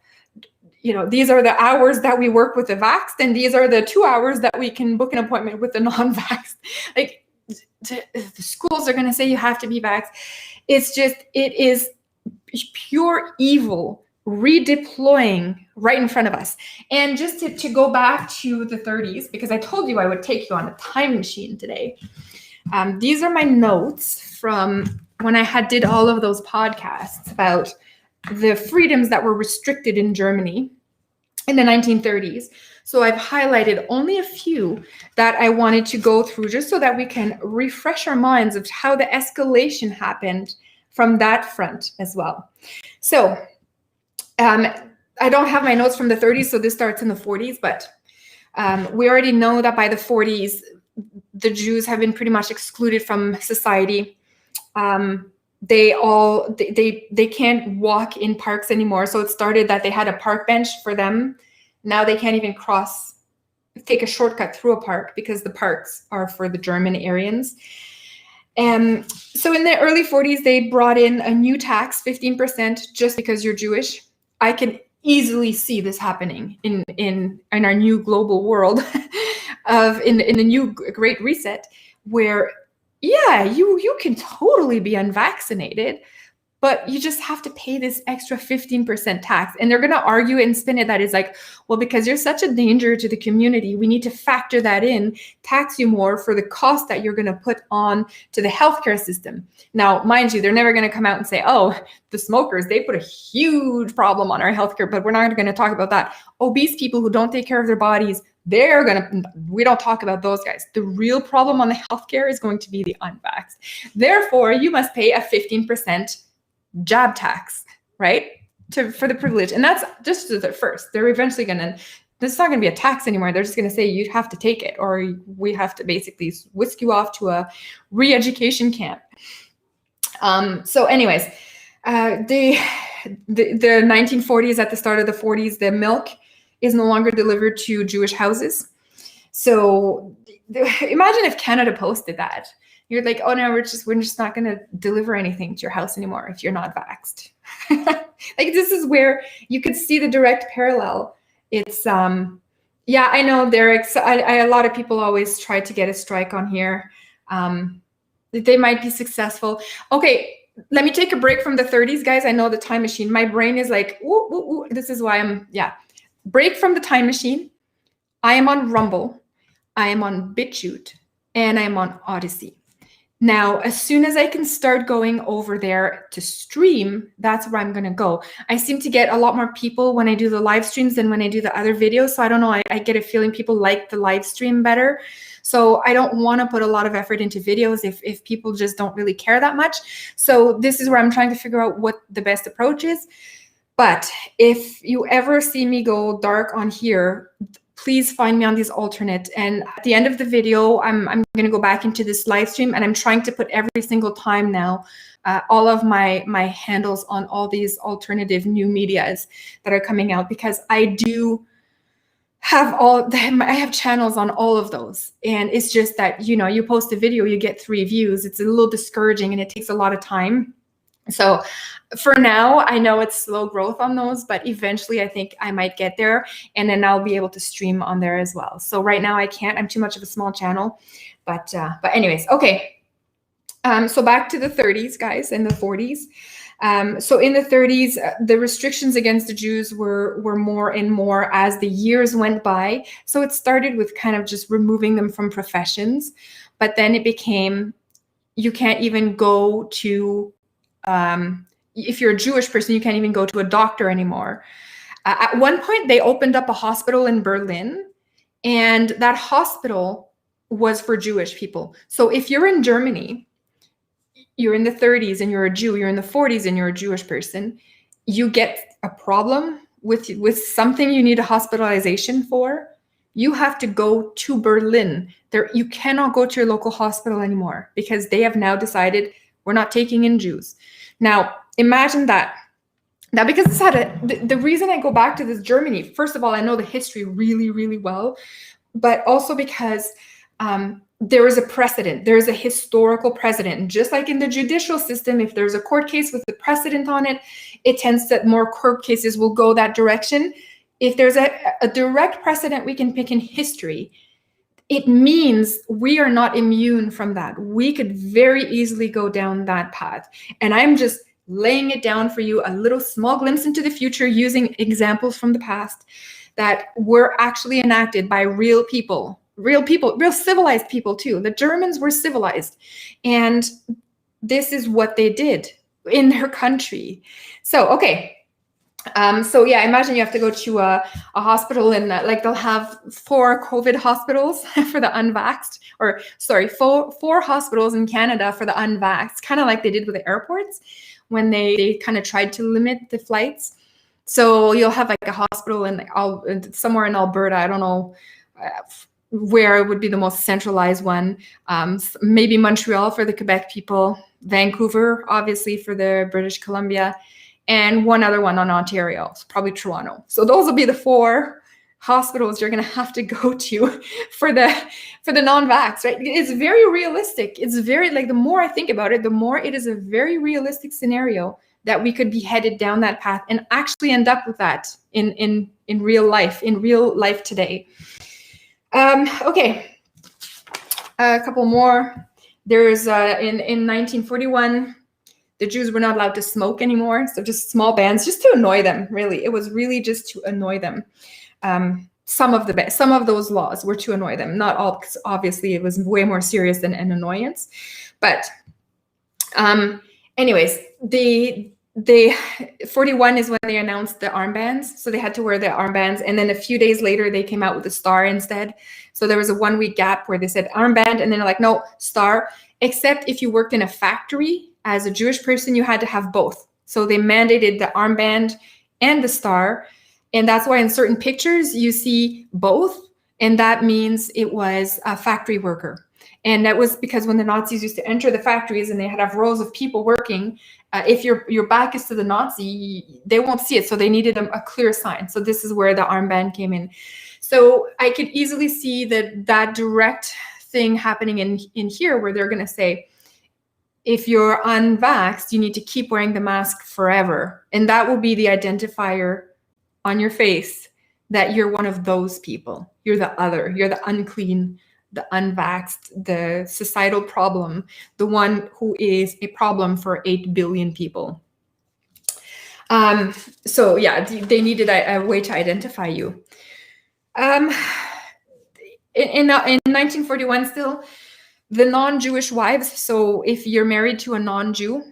these are the hours that we work with the vaxxed, and these are the 2 hours that we can book an appointment with the non-vaxxed. Like, the schools are going to say you have to be vaxxed. It is pure evil redeploying right in front of us. And just to go back to the 30s, because I told you I would take you on a time machine today. These are my notes from when I did all of those podcasts about the freedoms that were restricted in Germany in the 1930s. So I've highlighted only a few that I wanted to go through, just so that we can refresh our minds of how the escalation happened from that front as well. So I don't have my notes from the 30s, so this starts in the 40s, but we already know that by the 40s, the Jews have been pretty much excluded from society. They can't walk in parks anymore. So it started that they had a park bench for them. Now they can't even take a shortcut through a park, because the parks are for the German Aryans. So in the early 40s, they brought in a new tax, 15%, just because you're Jewish. I can easily see this happening in our new global world in the new Great Reset, where, yeah, you can totally be unvaccinated, but you just have to pay this extra 15% tax. And they're going to argue and spin it that is like, well, because you're such a danger to the community, we need to factor that in, tax you more for the cost that you're going to put on to the healthcare system. Now, mind you, they're never going to come out and say, oh, the smokers, they put a huge problem on our healthcare, but we're not going to talk about that. Obese people who don't take care of their bodies, we don't talk about those guys. The real problem on the healthcare is going to be the unvaxxed. Therefore, you must pay a 15% jab tax, right? For the privilege. And that's just the first. They're eventually this is not going to be a tax anymore. They're just going to say you have to take it, or we have to basically whisk you off to a re-education camp. So anyways, the 1940s, at the start of the 40s, the milk is no longer delivered to Jewish houses. So imagine if Canada posted that. You're like, oh no, we're just not going to deliver anything to your house anymore if you're not vaxxed. Like, this is where you could see the direct parallel. It's yeah, I know a lot of people always try to get a strike on here. They might be successful. Okay, let me take a break from the 30s, guys. I know the time machine. My brain is like, ooh, ooh, ooh. This is why break from the time machine. I am on Rumble, I am on BitChute, and I'm on Odysee. Now, as soon as I can start going over there to stream, that's where I'm going to go. I seem to get a lot more people when I do the live streams than when I do the other videos. So I don't know, I get a feeling people like the live stream better. So I don't want to put a lot of effort into videos if people just don't really care that much. So this is where I'm trying to figure out what the best approach is. But if you ever see me go dark on here, please find me on these alternate. And at the end of the video, I'm going to go back into this live stream, and I'm trying to put every single time now all of my handles on all these alternative new medias that are coming out, because I do have I have channels on all of those. And it's just that, you know, you post a video, you get 3 views. It's a little discouraging and it takes a lot of time. So for now, I know it's slow growth on those, but eventually I think I might get there, and then I'll be able to stream on there as well. So right now I can't, I'm too much of a small channel, but anyways, okay. So back to the 30s, guys, and the 40s. So in the 30s, the restrictions against the Jews were more and more as the years went by. So it started with kind of just removing them from professions, but then it became, you can't even go to, if you're a Jewish person, you can't even go to a doctor anymore. At one point, they opened up a hospital in Berlin, and that hospital was for Jewish people. So if you're in Germany, you're in the 30s and you're a Jew, you're in the 40s and you're a Jewish person, you get a problem with something you need a hospitalization for, you have to go to Berlin. You cannot go to your local hospital anymore, because they have now decided we're not taking in Jews. Now, imagine that. Now, because it's the reason I go back to this Germany, first of all, I know the history really, really well, but also because there is a precedent. There is a historical precedent. And just like in the judicial system, if there's a court case with a precedent on it, it tends that more court cases will go that direction. If there's a direct precedent we can pick in history, it means we are not immune from that. We could very easily go down that path. And I'm just laying it down for you, a little small glimpse into the future using examples from the past that were actually enacted by real people, real civilized people too. The Germans were civilized, and this is what they did in their country. So, okay. So yeah, imagine you have to go to a hospital, and like they'll have 4 COVID hospitals for the unvaxxed, or sorry, 4 hospitals in Canada for the unvaxxed, kind of like they did with the airports when they kind of tried to limit the flights. So you'll have like a hospital in somewhere in Alberta, I don't know where it would be the most centralized one, maybe Montreal for the Quebec people, Vancouver, obviously, for the British Columbia, and one other one on Ontario, so probably Toronto. So those will be the 4 hospitals you're going to have to go to for the non-vax, right? It's very realistic. It's very, like, the more I think about it, the more it is a very realistic scenario that we could be headed down that path and actually end up with that in real life today. Okay, a couple more. There's in 1941. The Jews were not allowed to smoke anymore, so just small bans, just to annoy them, really. It was really just to annoy them. Some of those laws were to annoy them, not all, because obviously it was way more serious than an annoyance. But anyways, the 41 is when they announced the armbands, so they had to wear the armbands, and then a few days later they came out with a star instead. So there was a 1-week gap where they said armband, and then they're like, no, star, except if you worked in a factory. As a Jewish person, you had to have both. So they mandated the armband and the star. And that's why in certain pictures you see both. And that means it was a factory worker. And that was because when the Nazis used to enter the factories and they had to have rows of people working, if your back is to the Nazi, they won't see it. So they needed a clear sign. So this is where the armband came in. So I could easily see that direct thing happening in here, where they're going to say, if you're unvaxxed, you need to keep wearing the mask forever. And that will be the identifier on your face that you're one of those people. You're the other, you're the unclean, the unvaxxed, the societal problem, the one who is a problem for 8 billion people. So yeah, they needed a way to identify you. In 1941 still, the non-Jewish wives, so if you're married to a non-Jew,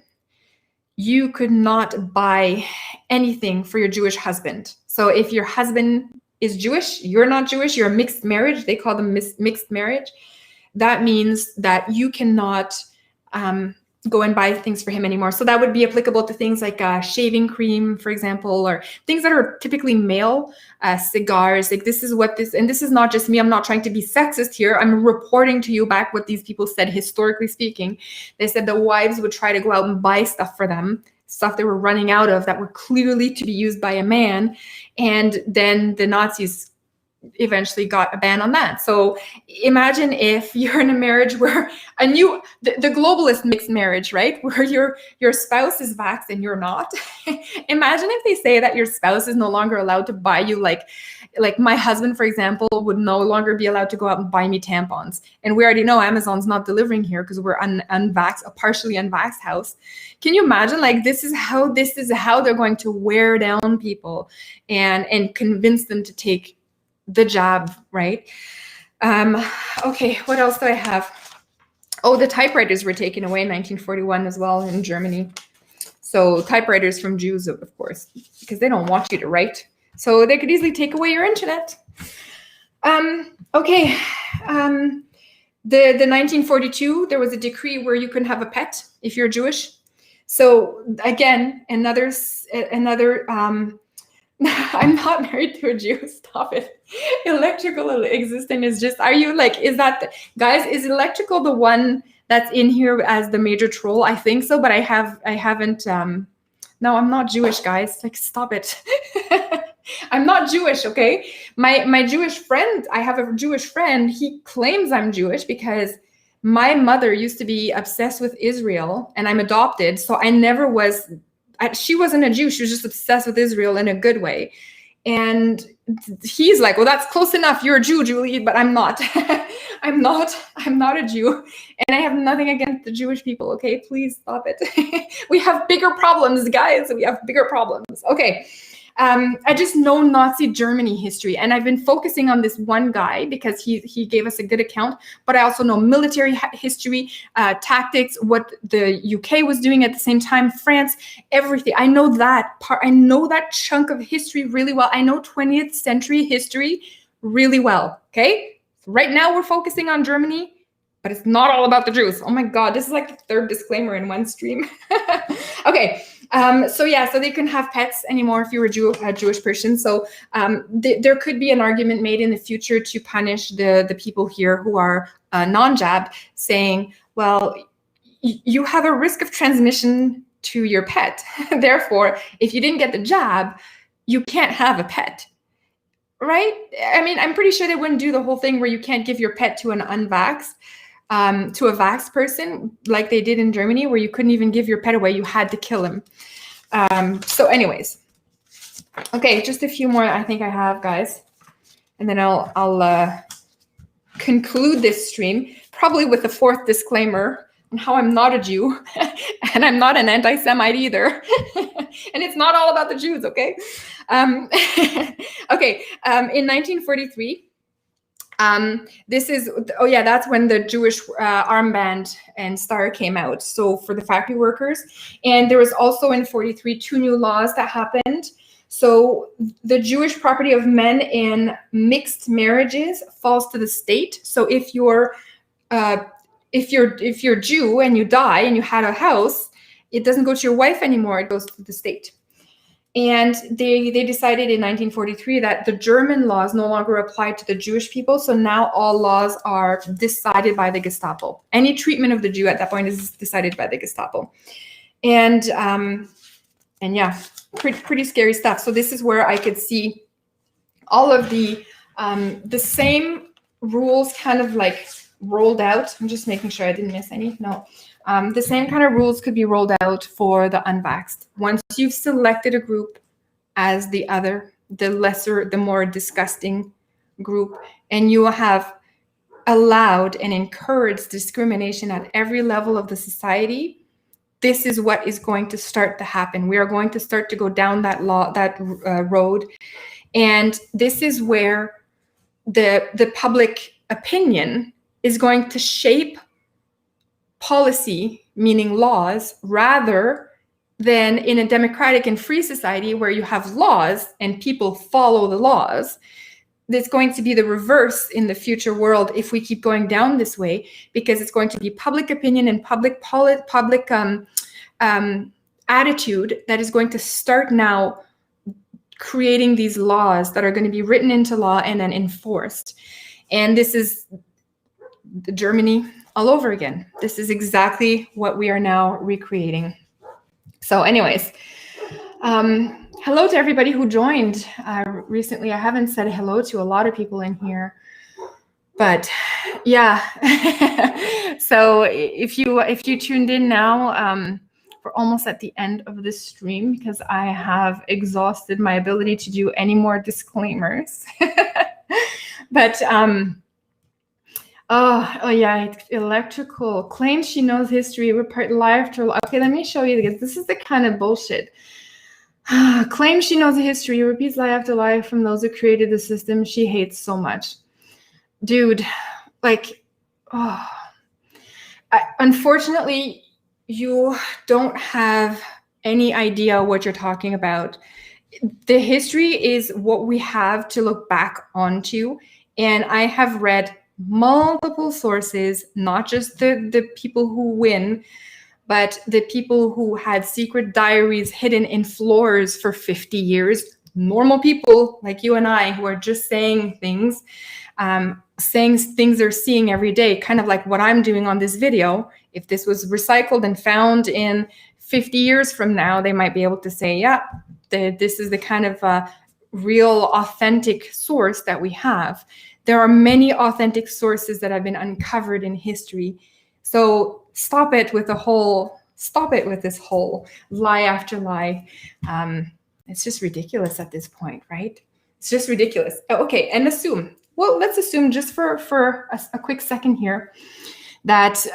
you could not buy anything for your Jewish husband. So if your husband is Jewish, you're not Jewish, you're a mixed marriage, they call them mixed marriage. That means that you cannot go and buy things for him anymore. So that would be applicable to things like shaving cream, for example, or things that are typically male, cigars. Like this is what this, and this is not just me, I'm not trying to be sexist here. I'm reporting to you back what these people said, historically speaking. They said the wives would try to go out and buy stuff for them, stuff they were running out of that were clearly to be used by a man. And then the Nazis eventually got a ban on that. So imagine if you're in a marriage where the globalist mixed marriage, right? Where your spouse is vaxxed and you're not. Imagine if they say that your spouse is no longer allowed to buy you, like my husband, for example, would no longer be allowed to go out and buy me tampons. And we already know Amazon's not delivering here because we're unvaxxed, a partially unvaxxed house. Can you imagine? Like this is how they're going to wear down people and convince them to take the jab, right? Okay, what else do I have? Oh, the typewriters were taken away in 1941 as well in Germany. So typewriters from Jews, of course, because they don't want you to write. So they could easily take away your internet. Okay, the 1942, there was a decree where you couldn't have a pet if you're Jewish. So again, another I'm not married to a Jew. Stop it. Electrical existence is just, are you like, is that, guys, is electrical the one that's in here as the major troll? I think so, but I haven't, no, I'm not Jewish, guys. Like, stop it. I'm not Jewish, okay? My Jewish friend, I have a Jewish friend, he claims I'm Jewish because my mother used to be obsessed with Israel and I'm adopted, so I never was. She wasn't a Jew. She was just obsessed with Israel in a good way. And he's like, well, that's close enough. You're a Jew, Julie, but I'm not. I'm not a Jew. And I have nothing against the Jewish people, okay? Please stop it. We have bigger problems, guys. We have bigger problems. Okay. I just know Nazi Germany history, and I've been focusing on this one guy because he gave us a good account, but I also know military history, tactics, what the UK was doing at the same time, France, everything. I know that part. I know that chunk of history really well. I know 20th century history really well, okay? Right now we're focusing on Germany, but it's not all about the Jews. Oh my God, this is like the third disclaimer in one stream. Okay. So they couldn't have pets anymore if you were a Jewish person. So there could be an argument made in the future to punish the people here who are non-jab, saying, well, you have a risk of transmission to your pet. Therefore, if you didn't get the jab, you can't have a pet. Right? I mean, I'm pretty sure they wouldn't do the whole thing where you can't give your pet to an unvaxxed. To a vaxxed person, like they did in Germany, where you couldn't even give your pet away, you had to kill him. So anyways, okay, just a few more I think I have, guys, and then I'll conclude this stream, probably with the fourth disclaimer on how I'm not a Jew, and I'm not an anti-Semite either, and it's not all about the Jews, okay? Okay, in 1943, that's when the Jewish armband and star came out. So for the factory workers, and there was also in 43 two new laws that happened. So the Jewish property of men in mixed marriages falls to the state. So if you're Jew and you die and you had a house, it doesn't go to your wife anymore. It goes to the state. And they decided in 1943 that the German laws no longer applied to the Jewish people. So now all laws are decided by the Gestapo. Any treatment of the Jew at that point is decided by the Gestapo. And yeah, pretty scary stuff. So this is where I could see all of the same rules kind of like rolled out. I'm just making sure I didn't miss any. No. The same kind of rules could be rolled out for the unvaxxed. Once you've selected a group as the other, the lesser, the more disgusting group, and you have allowed and encouraged discrimination at every level of the society, this is what is going to start to happen. We are going to start to go down that road. And this is where the public opinion is going to shape policy, meaning laws, rather than in a democratic and free society where you have laws and people follow the laws. it's going to be the reverse in the future world if we keep going down this way, because it's going to be public opinion and public attitude that is going to start now creating these laws that are going to be written into law and then enforced. And this is Germany all over again. This is exactly what we are now recreating. So anyways, hello to everybody who joined recently. I haven't said hello to a lot of people in here, but yeah. So if you tuned in now, we're almost at the end of this stream because I have exhausted my ability to do any more disclaimers. But oh yeah, electrical claims she knows history. Report live to okay. Let me show you because this is the kind of bullshit. Claims she knows the history, repeats lie after lie from those who created the system she hates so much. Dude, like, oh, unfortunately, you don't have any idea what you're talking about. The history is what we have to look back onto. And I have read multiple sources, not just the people who win, but the people who had secret diaries hidden in floors for 50 years, normal people like you and I who are just saying things they're seeing every day, kind of like what I'm doing on this video. If this was recycled and found in 50 years from now, they might be able to say, yeah, this is the kind of real authentic source that we have. There are many authentic sources that have been uncovered in history. So stop it with this whole lie after lie. It's just ridiculous at this point, right? It's just ridiculous. Okay, and let's assume just for a quick second here that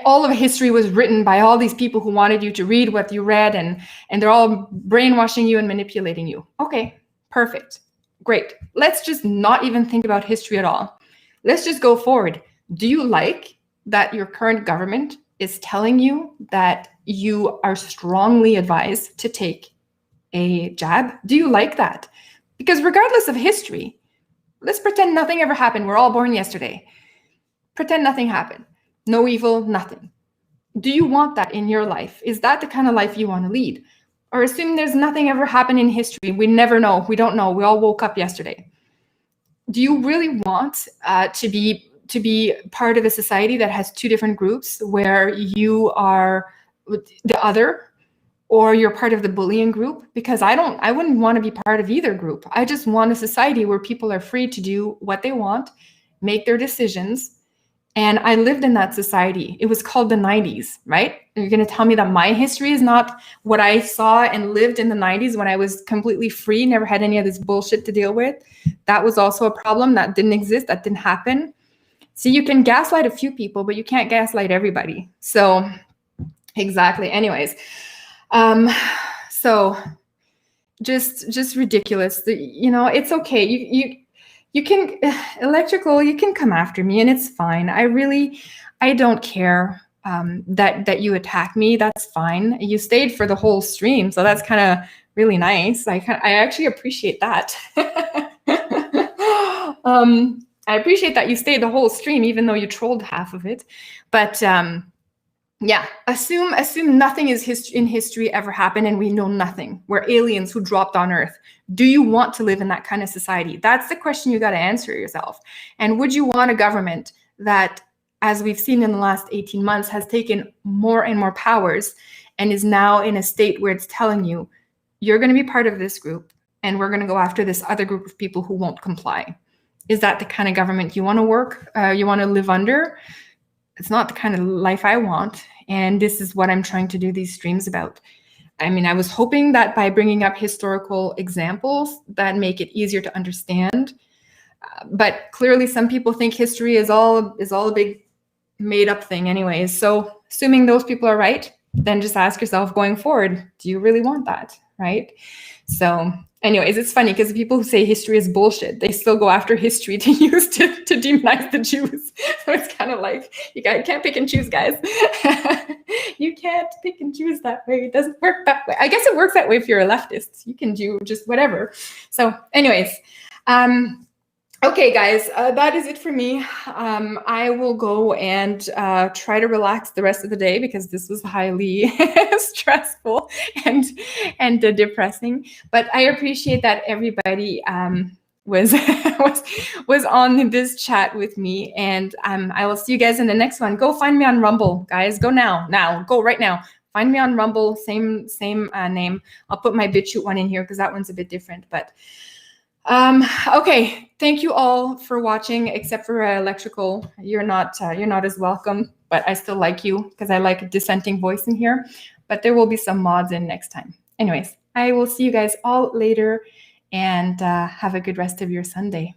all of history was written by all these people who wanted you to read what you read, and they're all brainwashing you and manipulating you. Okay, perfect. Great. Let's just not even think about history at all. Let's just go forward. Do you like that your current government is telling you that you are strongly advised to take a jab? Do you like that? Because regardless of history, let's pretend nothing ever happened. We're all born yesterday. Pretend nothing happened. No evil, nothing. Do you want that in your life? Is that the kind of life you want to lead? Or assume there's nothing ever happened in history. We never know. We don't know. We all woke up yesterday. Do you really want to be part of a society that has two different groups, where you are the other or you're part of the bullying group? Because I wouldn't want to be part of either group. I just want a society where people are free to do what they want, make their decisions. And I lived in that society. It was called the 90s, right? And you're going to tell me that my history is not what I saw and lived in the 90s when I was completely free, never had any of this bullshit to deal with. That was also a problem that didn't exist, that didn't happen. See, you can gaslight a few people, but you can't gaslight everybody. So exactly. Anyways, so just ridiculous. It's okay. You can electrical, you can come after me and it's fine. I don't care that you attack me. That's fine. You stayed for the whole stream, so that's kind of really nice. I actually appreciate that. I appreciate that you stayed the whole stream, even though you trolled half of it. But yeah, assume nothing is in history ever happened and we know nothing. We're aliens who dropped on Earth. Do you want to live in that kind of society? That's the question you got to answer yourself. And would you want a government that, as we've seen in the last 18 months, has taken more and more powers and is now in a state where it's telling you, you're going to be part of this group and we're going to go after this other group of people who won't comply? Is that the kind of government you want to live under? It's not the kind of life I want. And this is what I'm trying to do these streams about. I mean, I was hoping that by bringing up historical examples that make it easier to understand. But clearly some people think history is all a big made up thing anyways. So assuming those people are right, then just ask yourself going forward, do you really want that, right? So anyways, it's funny because people who say history is bullshit, they still go after history to use to demonize the Jews. So it's kind of like, you can't pick and choose, guys. You can't pick and choose that way. It doesn't work that way. I guess it works that way if you're a leftist. You can do just whatever. So anyways, Okay, guys, that is it for me. I will go and try to relax the rest of the day because this was highly stressful and depressing. But I appreciate that everybody was was on this chat with me, and I will see you guys in the next one. Go find me on Rumble, guys. Go now, go right now. Find me on Rumble, same name. I'll put my BitChute one in here because that one's a bit different, but. Okay, thank you all for watching, except for electrical. You're not as welcome, but I still like you because I like a dissenting voice in here. But there will be some mods in next time. Anyways, I will see you guys all later, and have a good rest of your Sunday.